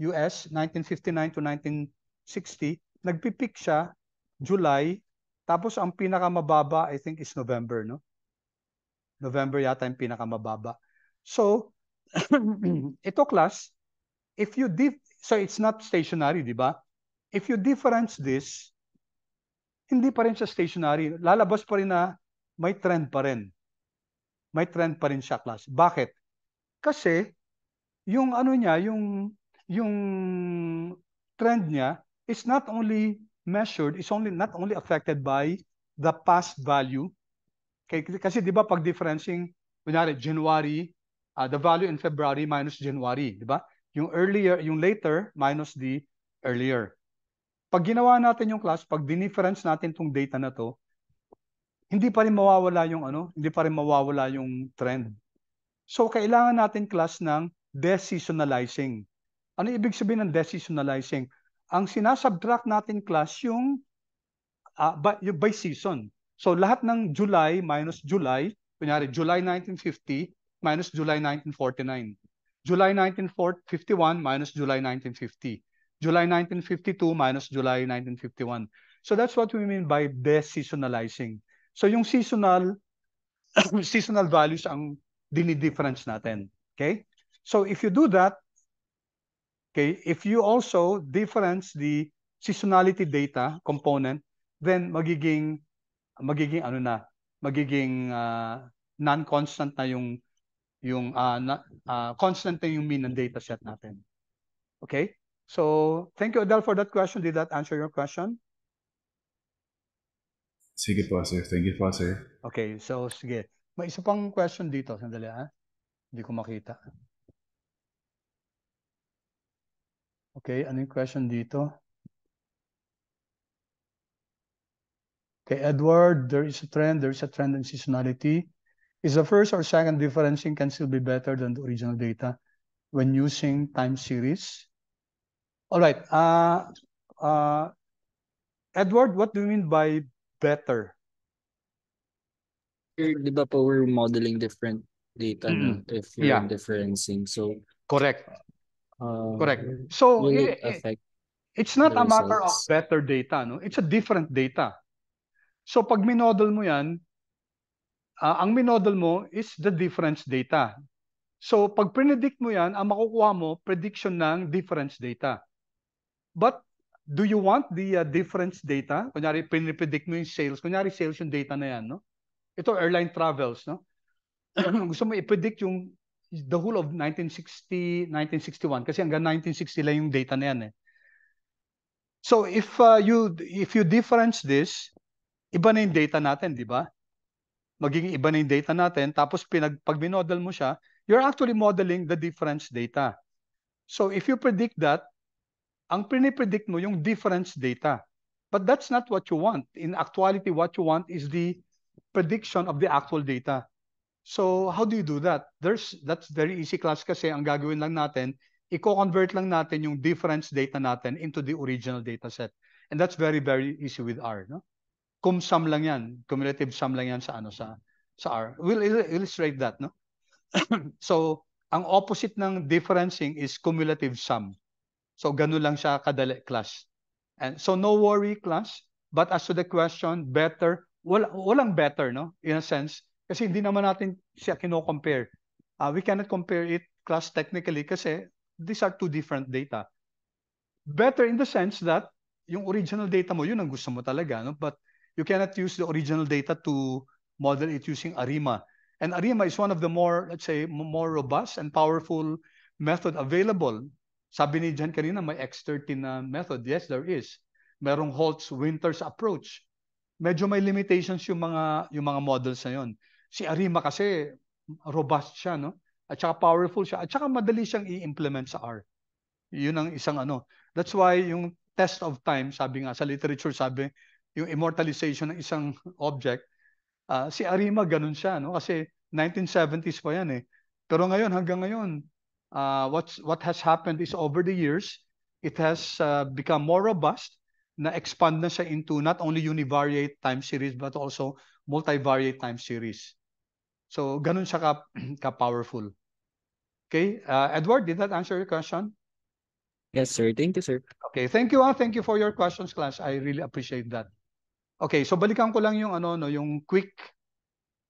US, 1959 to 1960, nagpipeak siya July, tapos ang pinakamababa, I think, is November, no? November yata yung pinakamababa. So, ito class, if you so it's not stationary, di ba? If you difference this, hindi pa rin siya stationary. Lalabas pa rin na may trend pa rin. May trend pa rin siya, class. Bakit? Kasi yung ano niya, yung trend niya is not only measured, is only not only affected by the past value. Kasi di ba pag differencing, kunyari January, the value in February minus January, di ba? Yung earlier, yung later minus the earlier. Pag ginawa natin yung class, pag dinifference natin tong data na to, hindi pa rin mawawala yung hindi pa rin mawawala yung trend. So kailangan natin class ng deseasonalizing. Ano ibig sabihin ng deseasonalizing? Ang sinasubtract natin class yung by season. So lahat ng July minus July, kunyari July 1950 minus July 1949. July 1951 minus July 1950. July 1952 minus July 1951. So that's what we mean by deseasonalizing. So yung seasonal values ang dinidifference natin. Okay? So if you do that, okay, if you also difference the seasonality data component, then magiging non-constant na yung constant na yung mean ng data set natin. Okay? So, thank you, Adele, for that question. Did that answer your question? Sige po, sir. Thank you po, sir. Okay, so sige. May isa pang question dito. Sandali, hindi ko makita. Okay, ano yung question dito? Okay, Edward, there is a trend in seasonality. Is the first or second differencing can still be better than the original data when using time series? All right. Edward, what do you mean by better? Di ba po we're modeling different data if we're differencing. So, correct. Correct. So, will it affect it's not a matter of results? better data, no? It's a different data. So, pag minodel mo yan, ang minodel mo is the difference data. So, pag predict mo yan, ang makukuha mo, prediction ng difference data. But, do you want the difference data? Kunyari, pinipredict mo yung sales. Kunyari, sales yung data na yan, no? Ito, airline travels, no? Gusto mo i-predict yung the whole of 1960, 1961 kasi hanggang 1960 lang yung data na yan eh. So if you difference this, iba na yung data natin, di ba? Magiging iba na yung data natin, tapos pag minodel mo siya, you're actually modeling the difference data. So if you predict that, ang pinipredict mo yung difference data. But that's not what you want. In actuality, what you want is the prediction of the actual data. So how do you do that? That's very easy, class, kasi ang gagawin lang natin, i-convert lang natin yung difference data natin into the original data set. And that's very, very easy with R, no? Cum sum lang yan, cumulative sum lang yan sa R. We'll illustrate that, no? So ang opposite ng differencing is cumulative sum. So ganun lang siya kadali, class. And so no worry, class, but as to the question, better, walang better, no? In a sense, kasi hindi naman natin siya kino-compare. We cannot compare it, class, technically kasi these are two different data. Better in the sense that yung original data mo, yun ang gusto mo talaga, no? But you cannot use the original data to model it using ARIMA. And ARIMA is one of the more, let's say, more robust and powerful method available. Sabi ni Jan kanina, may X13 na method. Yes, there is. Merong Holtz-Winters approach. Medyo may limitations yung mga models na yun. Si ARIMA kasi robust siya, no? At saka powerful siya. At saka madali siyang i-implement sa R. Yun ang isang ano. That's why yung test of time, sabi nga sa literature, sabi, yung immortalization ng isang object, si ARIMA ganun siya, no? Kasi 1970s pa yan eh. Pero ngayon, hanggang ngayon, what has happened is over the years, it has become more robust, na-expand na siya into not only univariate time series, but also multivariate time series. So, ganun siya ka-powerful. Okay, Edward, did that answer your question? Yes, sir. Thank you, sir. Okay, thank you. Thank you for your questions, class. I really appreciate that. Okay, so balikan ko lang yung yung quick.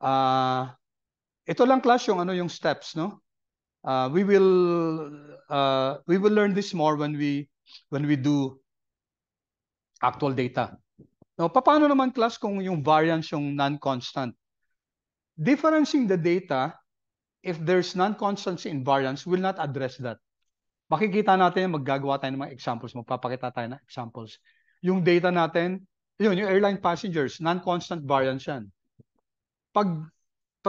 Ito lang, class, yung steps, no? We will learn this more when we do actual data. Now, paano naman, class, kung yung variance yung non-constant? Differencing the data, if there's non-constancy in variance, will not address that. Makikita natin, maggagawa tayo ng mga examples, magpapakita tayo ng examples. Yung data natin, yung airline passengers, non-constant variance yan. Pag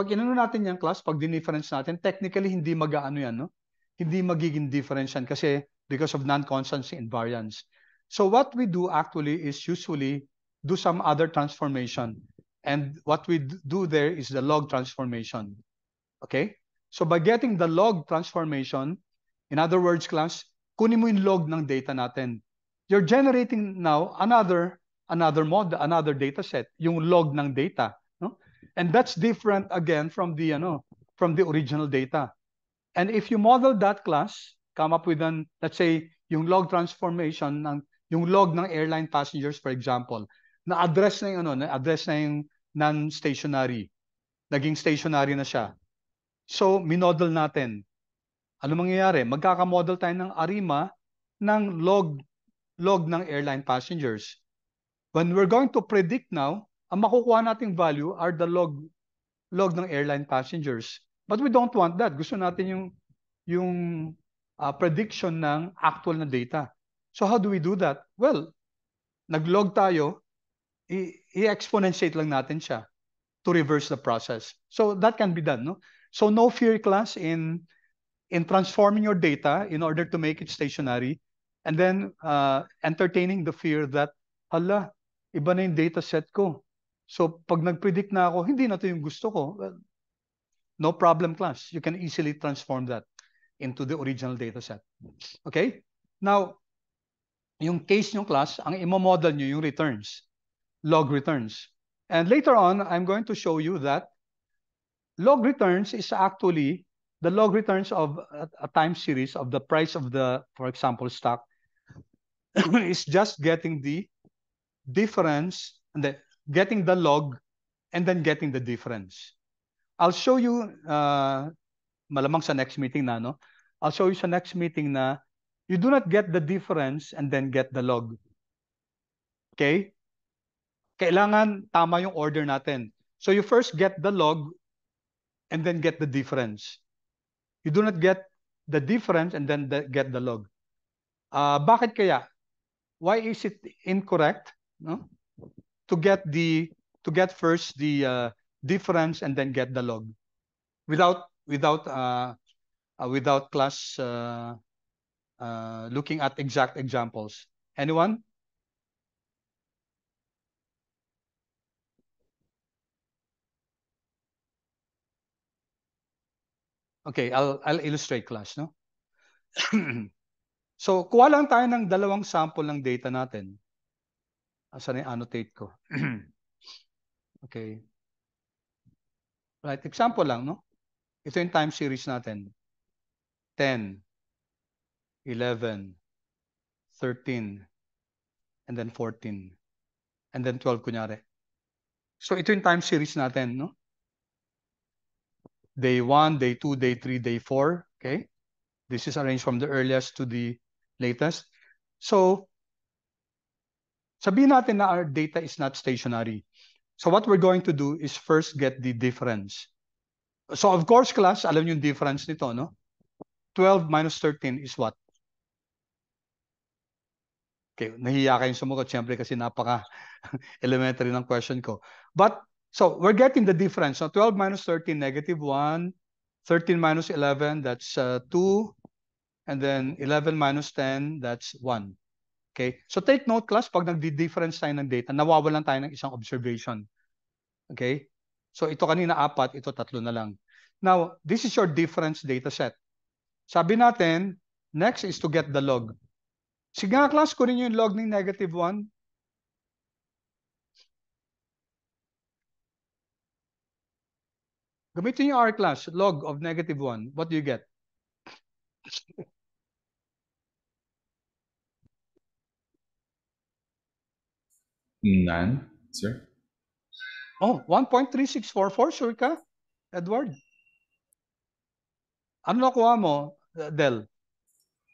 inano natin yan, class, pag dinifference natin, technically hindi mag-aano yan, no? Hindi magiging difference yan kasi because of non-constancy and variance. So what we do actually is usually do some other transformation. And what we do there is the log transformation. Okay? So by getting the log transformation, in other words, class, kunin mo yung log ng data natin. You're generating now another data set, yung log ng data, no? And that's different again from the original data. And if you model that, class, come up with let's say yung log transformation ng yung log ng airline passengers, for example, na-address na yung non-stationary. Naging stationary na siya. So, minodel natin. Ano mangyayari? Magkakamodel tayo ng ARIMA ng log ng airline passengers. When we're going to predict now, ang makukuha nating value are the log ng airline passengers. But we don't want that. Gusto natin yung prediction ng actual na data. So how do we do that? Well, nag-log tayo, i-exponentiate lang natin siya to reverse the process. So that can be done, no? So no fear, class, in transforming your data in order to make it stationary, and then entertaining the fear that, hala, iba na yung data set ko. So pag nag-predict na ako, hindi na to yung gusto ko. Well, no problem, class. You can easily transform that into the original data set. Okay? Now, yung case nyo, class, ang imo-model nyo yung returns, log returns. And later on, I'm going to show you that log returns is actually the log returns of a time series of the price of the, for example, stock is just getting the difference and getting the log and then getting the difference. I'll show you malamang sa next meeting na, no? I'll show you sa next meeting na you do not get the difference and then get the log. Okay? Kailangan tama yung order natin. So you first get the log and then get the difference. You do not get the difference and then get the log. Bakit kaya? Why is it incorrect, no? To get first the difference and then get the log without class looking at exact examples. Anyone? Okay, I'll illustrate, class, no? So, kuha lang tayo ng dalawang sample ng data natin. Asan yung annotate ko? Okay. Right, example lang, no? Ito yung time series natin. 10, 11, 13, and then 14, and then 12 kunyari. So, ito yung time series natin, no? Day 1, day 2, day 3, day 4, okay? This is arranged from the earliest to the latest. So, sabihin natin na our data is not stationary. So what we're going to do is first get the difference. So of course, class, alam niyo yung difference nito, no? 12 minus 13 is what? Okay, nahiya kayong sumagot, syempre, kasi napaka-elementary ng question ko. But, so we're getting the difference. So 12 minus 13, negative 1. 13 minus 11, that's 2. And then 11 minus 10, that's 1. Okay? So take note, class, pag nagdi-difference tayo ng data, nawawalan tayo ng isang observation. Okay? So ito kanina 4, ito 3 na lang. Now, this is your difference data set. Sabi natin, next is to get the log. Sige nga, class, kunin nyo yung log ng negative 1. Gamitin yung R, class, log of negative 1. What do you get? None, sir. Oh, 1.3644, sure ka, Edward? Ano nakuha mo, Del?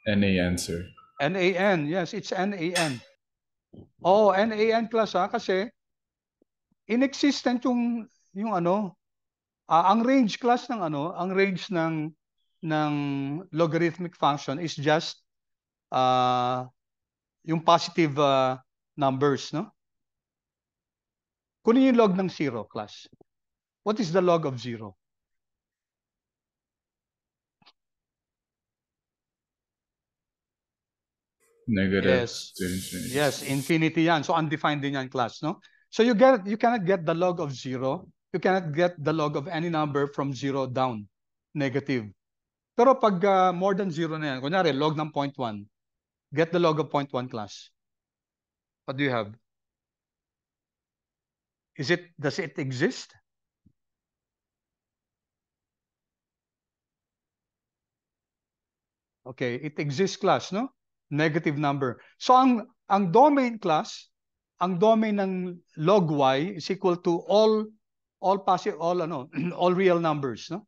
NaN, sir. NaN, yes, it's NaN. Oh, NaN, class, ha, kasi inexistent yung ano, ang range, class, ng ano, ang range ng logarithmic function is just yung positive numbers, no? Kunin yung log ng 0, class. What is the log of 0? Negative. Yes, infinity yan. So undefined din yan, class, no? So you cannot get the log of 0. You cannot get the log of any number from 0 down, negative. Pero pag more than 0 na yan, kunyari log ng 0.1, get the log of 0.1, class. What do you have? Does it exist? Okay, it exists, class, no? Negative number. So ang domain, class, ang domain ng log y is equal to all all real numbers, no?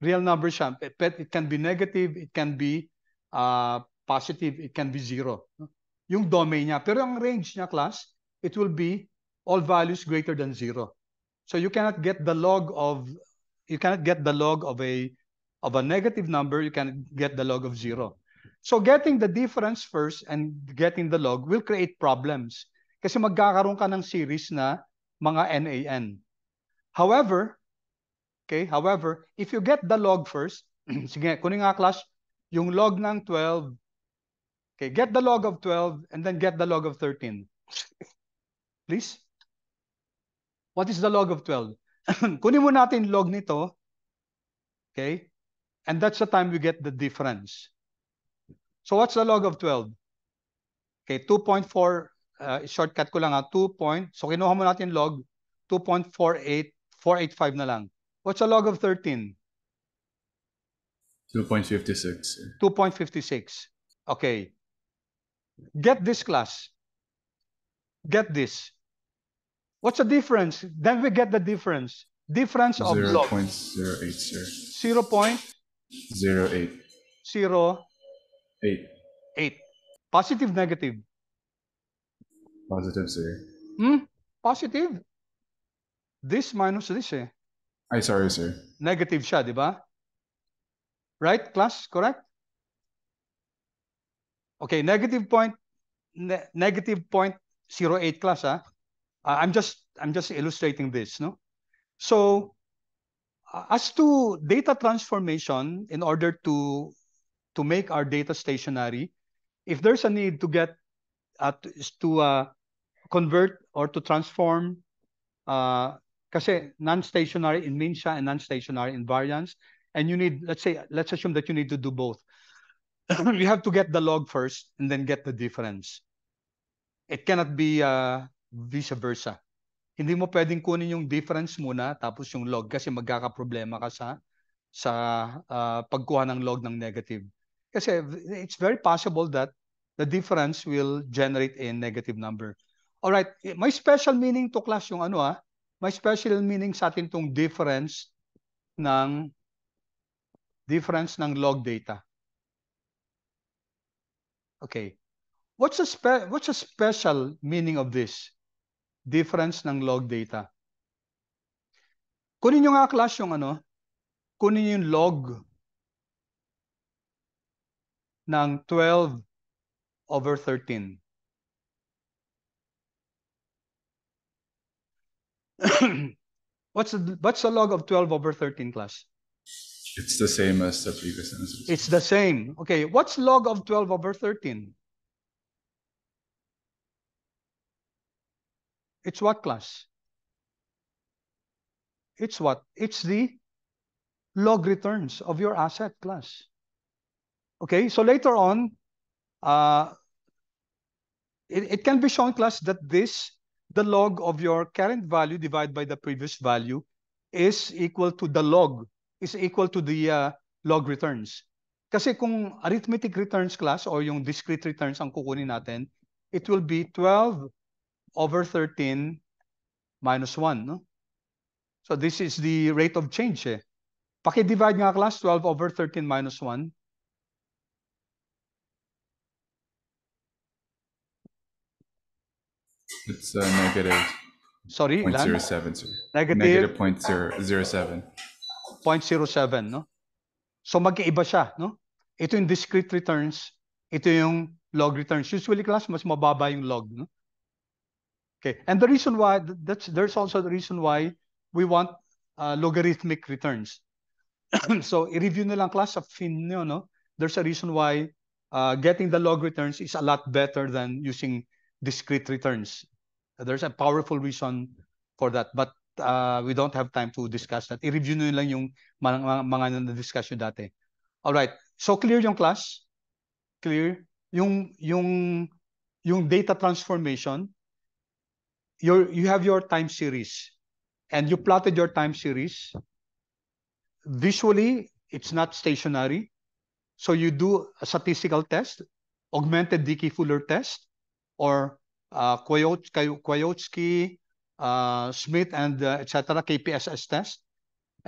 Real numbers siya. It can be negative, it can be positive, it can be 0. No? Yung domain niya. Pero ang range niya, class, it will be all values greater than 0. So you cannot get the log of a negative number, you can get the log of 0. So getting the difference first and getting the log will create problems. Kasi magkakaroon ka ng series na mga NaN. However, if you get the log first, sige, kunin nga, class, yung log ng 12. Okay, get the log of 12 and then get the log of 13. Please. What is the log of 12? Kunin mo natin log nito. Okay? And that's the time we get the difference. So what's the log of 12? Okay, 2.4, shortcut ko lang, 2 so kinuha mo natin log, 2.485 na lang. What's the log of 13? 2.56. 2.56. Okay. Get this, class. Get this. What's the difference? Then we get the difference. Difference of log. 0.08, sir. 0.08. 8. Positive, negative? Positive, sir. Positive. This minus this eh. Ay, sorry, sir. Negative siya, di ba? Right, class? Correct? Okay, negative 0.08 class, ah. I'm just illustrating this, no? So as to data transformation, in order to make our data stationary, if there's a need to get to convert or to transform kasi non-stationary in mean siya and non-stationary in variance, and you need, let's assume that you need to do both. You have to get the log first and then get the difference. It cannot be vice versa. Hindi mo pwedeng kunin yung difference muna tapos yung log kasi magkakaproblema ka sa pagkuha ng log ng negative. Kasi it's very possible that the difference will generate a negative number. All right, may special meaning to class yung may special meaning sa atin tong difference ng log data. Okay. What's a special meaning of this? Difference ng log data. Kunin nyo nga class yung kunin yung log ng 12/13. What's the log of 12/13, class? It's the same as the previous answers. It's the same. Okay, what's log of 12/13? It's what, class? It's what? It's the log returns of your asset, class. Okay, so later on, it can be shown, class, that the log of your current value divided by the previous value is equal to the log returns. Kasi kung arithmetic returns, class, or yung discrete returns ang kukunin natin, it will be 12/13 minus 1, no? So this is the rate of change eh. Paki-divide nga, class, 12/13 minus 1. It's negative. Sorry, 0.07, sir. Negative 0.007. 0.07, no? So magkaiba siya, no? Ito yung discrete returns, ito yung log returns. Usually, class, mas mababa yung log, no? Okay, and the reason why, there's also the reason why we want logarithmic returns. So i-review na lang, class, sa fin nyo, no? There's a reason why getting the log returns is a lot better than using discrete returns. There's a powerful reason for that, but we don't have time to discuss that. I-review nyo lang yung mga na-discuss nyo dati. All right, so clear yung class? Clear? Yung data transformation, you have your time series, and you plotted your time series. Visually, it's not stationary. So you do a statistical test, augmented Dickey-Fuller test, or Kwiatkowski, Smith, and etc. KPSS test.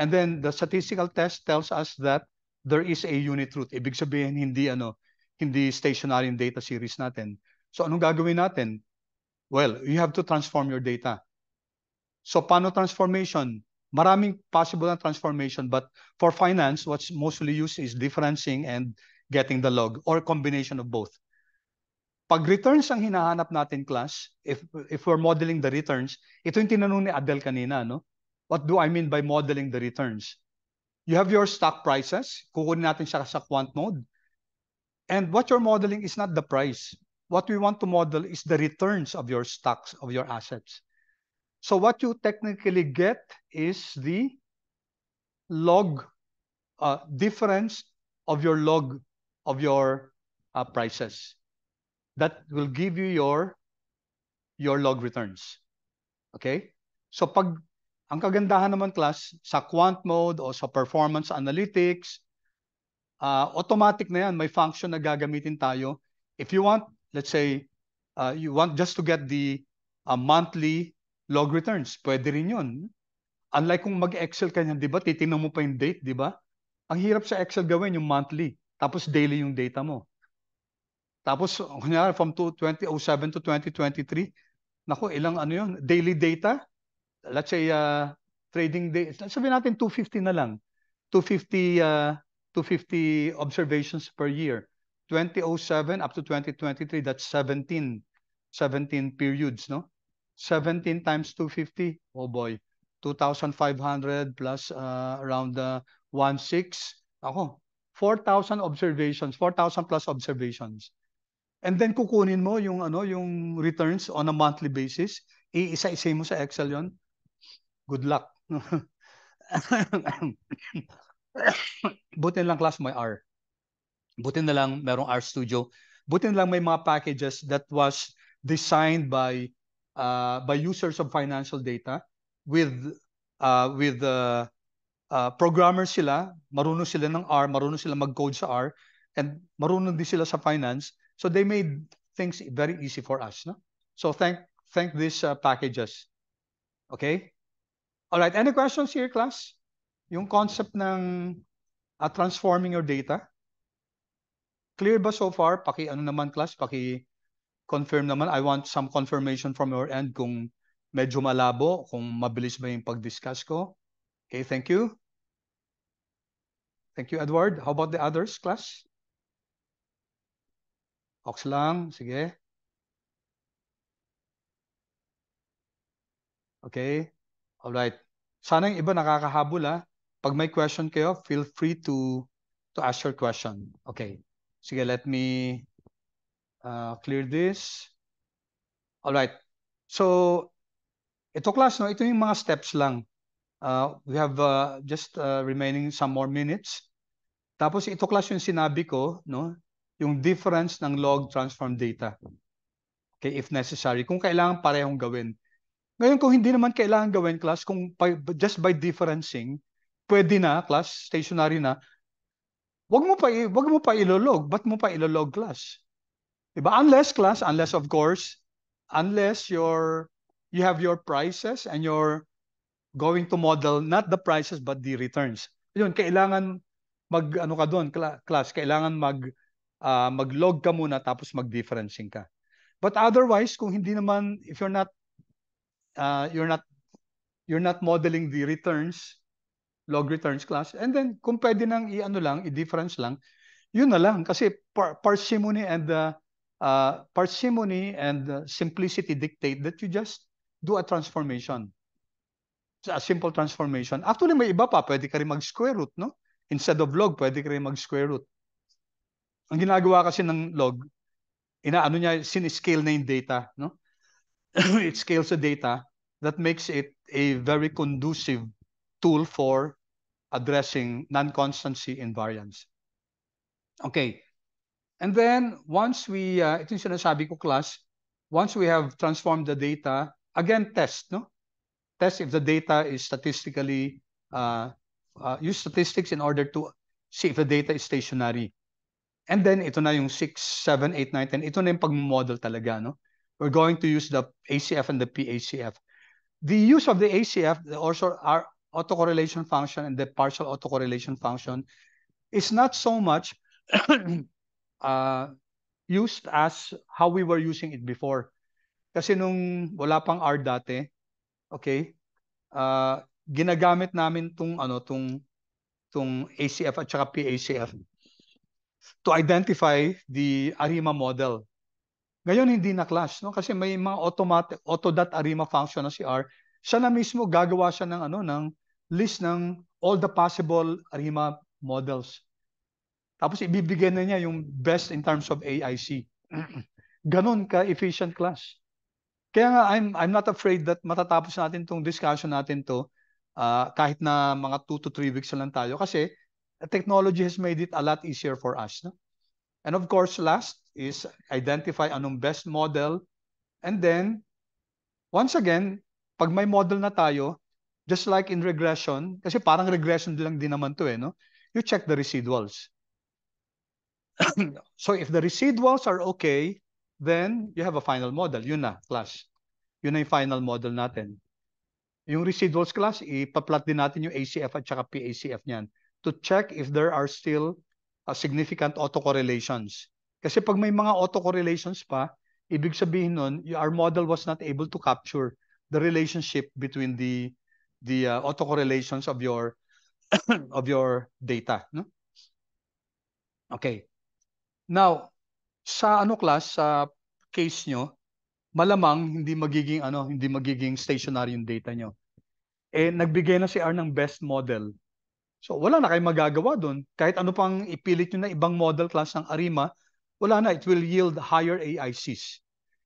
And then the statistical test tells us that there is a unit root. Ibig sabihin, hindi stationary yung data series natin. So anong gagawin natin? Well, you have to transform your data. So paano transformation? Maraming possible na transformation, but for finance, what's mostly used is differencing and getting the log, or combination of both. Pag returns ang hinahanap natin, class, if we're modeling the returns, ito yung tinanong ni Adel kanina, no? What do I mean by modeling the returns? You have your stock prices, kukunin natin siya sa quant mode. And what you're modeling is not the price. What we want to model is the returns of your stocks, of your assets. So what you technically get is the log difference of your log of your prices. That will give you your log returns. Okay? So ang kagandahan naman, class, sa quant mode o sa performance analytics, automatic na yan, may function na gagamitin tayo. If you want, let's say, you want just to get the monthly log returns, pwede rin yun. Unlike kung mag-Excel ka niyan, di ba? Titingnan mo pa yung date, di ba? Ang hirap sa Excel gawin yung monthly, tapos daily yung data mo. Tapos, kunyari, from 2007 to 2023, Naku, ilang ano yun? Daily data? Let's say trading day. Sabihin natin 250 na lang. 250 observations per year. 2007 up to 2023, that's 17 periods, no? 17 times 250, oh boy. 2,500 plus around 1.6. Ako, 4,000 observations, 4,000 plus observations. And then kukunin mo yung yung returns on a monthly basis, iisa-isa mo sa Excel 'yon. Good luck. Buti lang class may R. Buti na lang merong R Studio. Buti na lang may mga packages that was designed by users of financial data with programmers sila, marunong sila ng R, marunong sila mag-code sa R, and marunong din sila sa finance. So they made things very easy for us, no? So thank these packages. Okay? All right, any questions here, class? Yung concept ng transforming your data? Clear ba so far? Ano naman, class? Confirm naman. I want some confirmation from your end kung medyo malabo, kung mabilis ba yung pag-discuss ko. Okay, thank you. Thank you, Edward. How about the others, class? Ox lang. Sige. Okay. All right. Sana yung iba nakakahabol, ha? Pag may question kayo, feel free to ask your question. Okay. Sige, let me clear this. All right. So, ito class, no? Ito yung mga steps lang. We have just remaining some more minutes. Tapos ito class yung sinabi ko, no? Yung difference ng log transform data. Okay, if necessary. Kung kailangan parehong gawin. Ngayon, kung hindi naman kailangan gawin, class, kung just by differencing, pwede na, class, stationary na, wag mo pa ilolog. Ba't mo pa ilolog, class? Diba? Unless, class, unless of course, unless you have your prices and you're going to model not the prices but the returns. Yun, kailangan ano ka doon, class, kailangan mag-log ka muna tapos mag-differencing ka. But otherwise, kung hindi naman, if you're not modeling the returns, log returns class, and then kung pwede nang i-difference lang, yun na lang. Kasi parsimony and simplicity dictate that you just do a transformation. A simple transformation. Actually, may iba pa. Pwede ka rin mag-square root, no? Instead of log, pwede ka rin mag-square root. Ang ginagawa kasi ng log, sin-scale na yung data, no? It scales the data. That makes it a very conducive tool for addressing non-constancy invariance. Okay. And then, once we, ito yung sinasabi ko, class, once we have transformed the data, again, test, no? Test if the data is statistically, use statistics in order to see if the data is stationary. And then, ito na yung 6, 7, 8, 9, 10. Ito na yung pag-model talaga, no? We're going to use the ACF and the PACF. The use of the ACF, also our autocorrelation function and the partial autocorrelation function, is not so much used as how we were using it before. Kasi nung wala pang R dati, okay, ginagamit namin tong ACF at saka PACF to identify the ARIMA model. Ngayon hindi na, class, no? Kasi may mga auto.arima function na si R. Siya na mismo gagawa siya ng list ng all the possible ARIMA models. Tapos ibibigay na niya yung best in terms of AIC. Ganon ka-efficient, class. Kaya nga I'm not afraid that matatapos natin tong discussion natin to kahit na mga 2 to 3 weeks lang tayo kasi technology has made it a lot easier for us, no? And of course, last is identify anong best model. And then, once again, pag may model na tayo, just like in regression, kasi parang regression lang din naman to, no? You check the residuals. So if the residuals are okay, then you have a final model. Yun na, class. Yun na yung final model natin. Yung residuals, class, ipa-plot din natin yung ACF at saka PACF niyan to check if there are still significant autocorrelations. Kasi pag may mga autocorrelations pa, Ibig sabihin nun, our model was not able to capture the relationship between the autocorrelations of your of your data, no? Okay. Now, sa class, sa case nyo, malamang hindi magiging stationary yung data nyo. Nagbigay na si R ng best model. So wala na kayong magagawa doon. Kahit ano pang ipilit nyo na ibang model class ng ARIMA, wala na, it will yield higher AICs.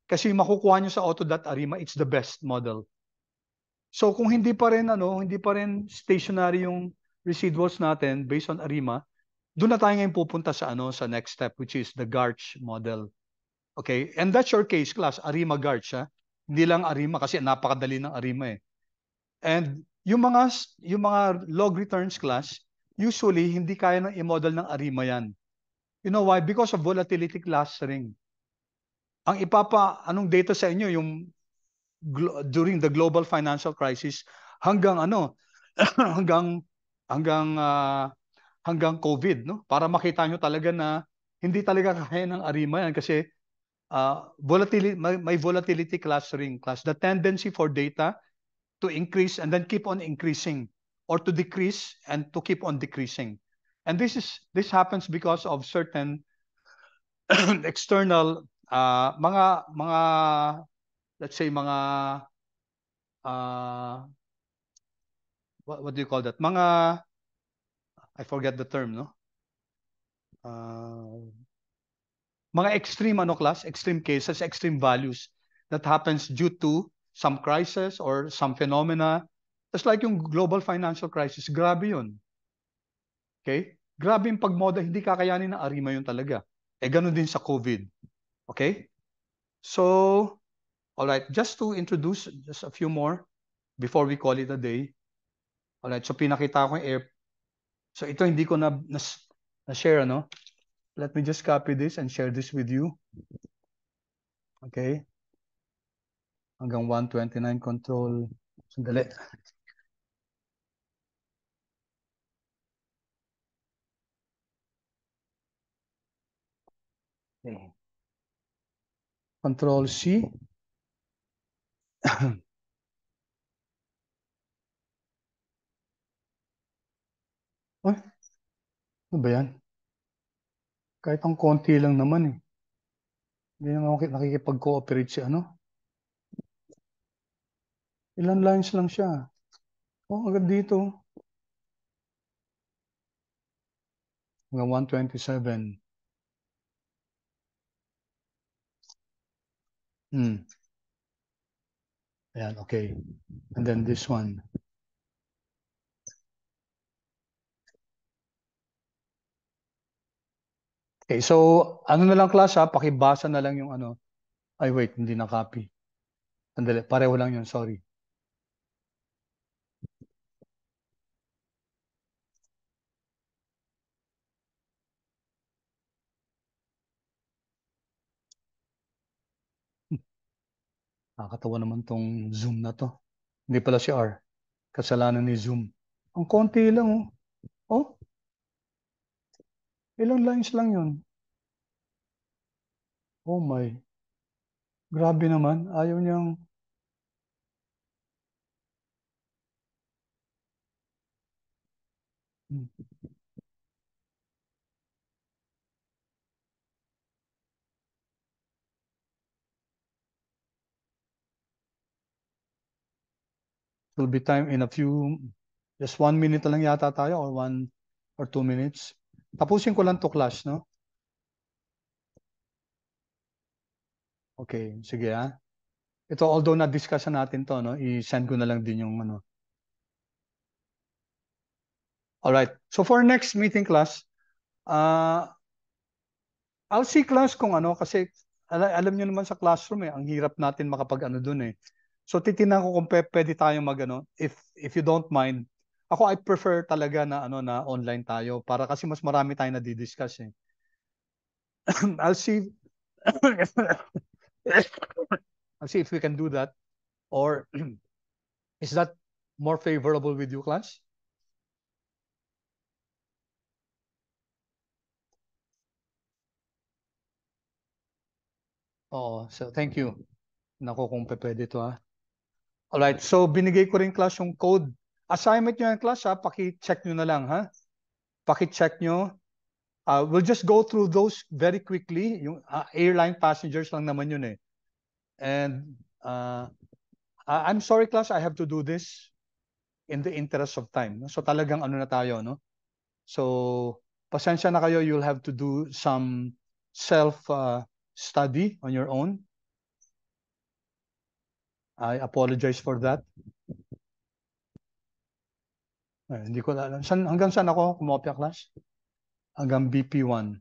Kasi yung makukuha nyo sa Auto.ARIMA, it's the best model. So kung hindi pa rin stationary yung residuals natin based on ARIMA, doon na tayo ngayon pupunta sa next step, which is the GARCH model. Okay? And that's your case class, ARIMA GARCH, ha? Hindi lang ARIMA kasi napakadali ng ARIMA eh. And yung mga log returns class, usually hindi kaya nang i-model ng ARIMA yan. You know why? Because of volatility clustering. Ang anong data sa inyo yung during the global financial crisis hanggang hanggang COVID, no? Para makita nyo talaga na hindi talaga kaya ng ARIMA yan kasi may volatility clustering class. The tendency for data to increase and then keep on increasing, or to decrease and to keep on decreasing. And this happens because of certain external mga let's say mga what do you call that? I forget the term, no? Mga extreme cases, extreme values that happens due to some crisis or some phenomena. Just like yung global financial crisis, grabe yun. Okay? Grabe yung pagmoda, hindi kakayanin ng ARIMA yun talaga. Ganun din sa COVID. Okay? So, all right, just to introduce just a few more before we call it a day. All right, so pinakita ko yung So ito hindi ko na-share, ano? Let me just copy this and share this with you. Okay? Hanggang 129 control. Sandali. Okay. Control C. Uy, ano ba yan? Kahit ang konti lang naman eh. Hindi naman ako nakikipag-cooperate si ano. Ilan lines lang siya. Agad dito. Hanggang 127. Ayan, okay. And then this one. Okay, so ano na lang class ha, pakibasa na lang yung ano. Ay wait, hindi na copy. Sandali, pareho lang yun, sorry. Nakakatawa naman tong Zoom na to. Hindi pala si R. Kasalanan ni Zoom. Ang konti lang oh. Oh, ilang lines lang yun. Oh my. Grabe naman. Ayaw niyang... Will be time in a few... Just 1 minute na lang yata tayo or 1 or 2 minutes. Tapusin ko lang to class, no? Okay, sige ha. Ito, although na-discuss natin to, no? I-send ko na lang din yung ano. Alright. So for next meeting class, I'll see class kung ano, kasi alam nyo naman sa classroom ang hirap natin makapag ano dun eh. So titingnan ko kung pwede tayo mag ano, if you don't mind. Ako I prefer talaga na na online tayo para kasi mas marami tayong na-discuss eh. I'll see I'll see if we can do that, or is that more favorable with you class? Oo, so thank you. Naku, kung pwede to ha. Alright, so binigay ko rin class yung code. Assignment nyo yung class ha, paki-check nyo na lang ha. Paki-check nyo. We'll just go through those very quickly. Yung airline passengers lang naman yun eh. And I'm sorry class, I have to do this in the interest of time. So talagang ano na tayo, no? So pasensya na kayo, you'll have to do some self-study on your own. I apologize for that. Hindi ko alam. Hanggang saan ako kumopya class? Hanggang BP1.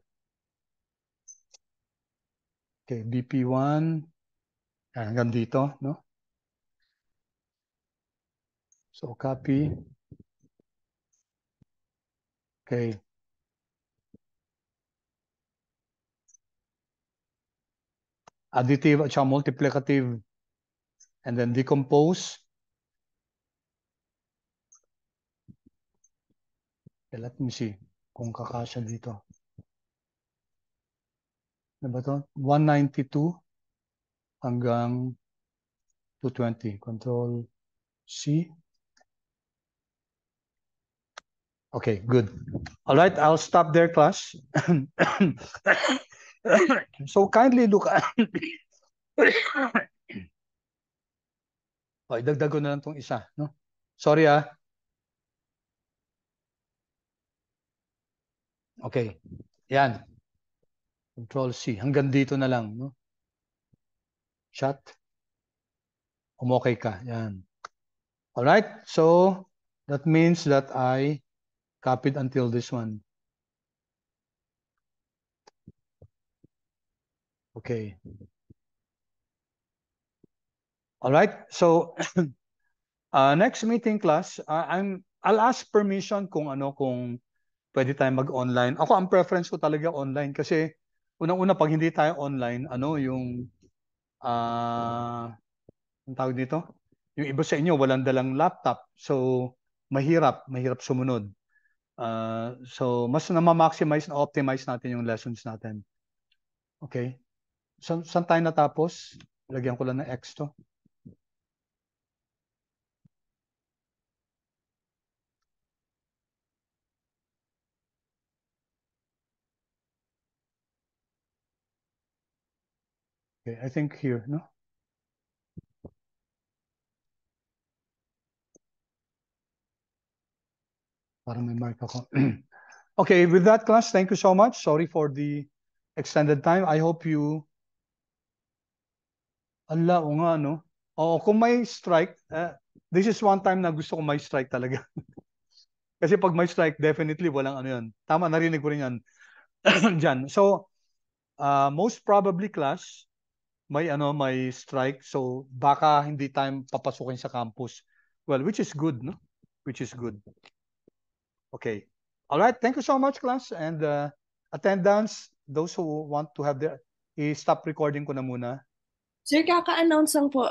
Okay, BP1. Hanggang dito, no? So copy. Okay. Additive at saka multiplicative. And then decompose. Okay, let me see kung kakasya dito. Ano ba ito? 192 hanggang 220. Control C. Okay, good. All right, I'll stop there, class. So kindly look at... Okay, dagdag ko na lang itong isa, no? Sorry ah. Okay, yan. Control C. Hanggang dito na lang, no? Shut. Okay ka, yan. All right, so that means that I copied until this one. Okay. All right, so next meeting class, I'll ask permission kung pwede tayong mag-online. Ako ang preference ko talaga online kasi unang-una pag hindi tayo online, yung ang tawag dito? Yung iba sa inyo walang dalang laptop. So mahirap sumunod. So mas na-maximize na optimize natin yung lessons natin. Okay? Saan tayo natapos? Lagyan ko lang ng X to. Okay, I think here, no? Parang may mark ako. Okay, with that class, thank you so much. Sorry for the extended time. I hope you... Ala, o nga, no? Oo, kung may strike, this is one time na gusto ko may strike talaga. Kasi pag may strike, definitely walang ano yun. Tama, narinig ko rin yan dyan. So, most probably class, may strike. So, baka hindi tayo papasukin sa campus. Well, which is good, no? Which is good. Okay. All right. Thank you so much, class. And attendance, those who want to have their... I-stop recording ko na muna. Sir, kaka-announce lang po.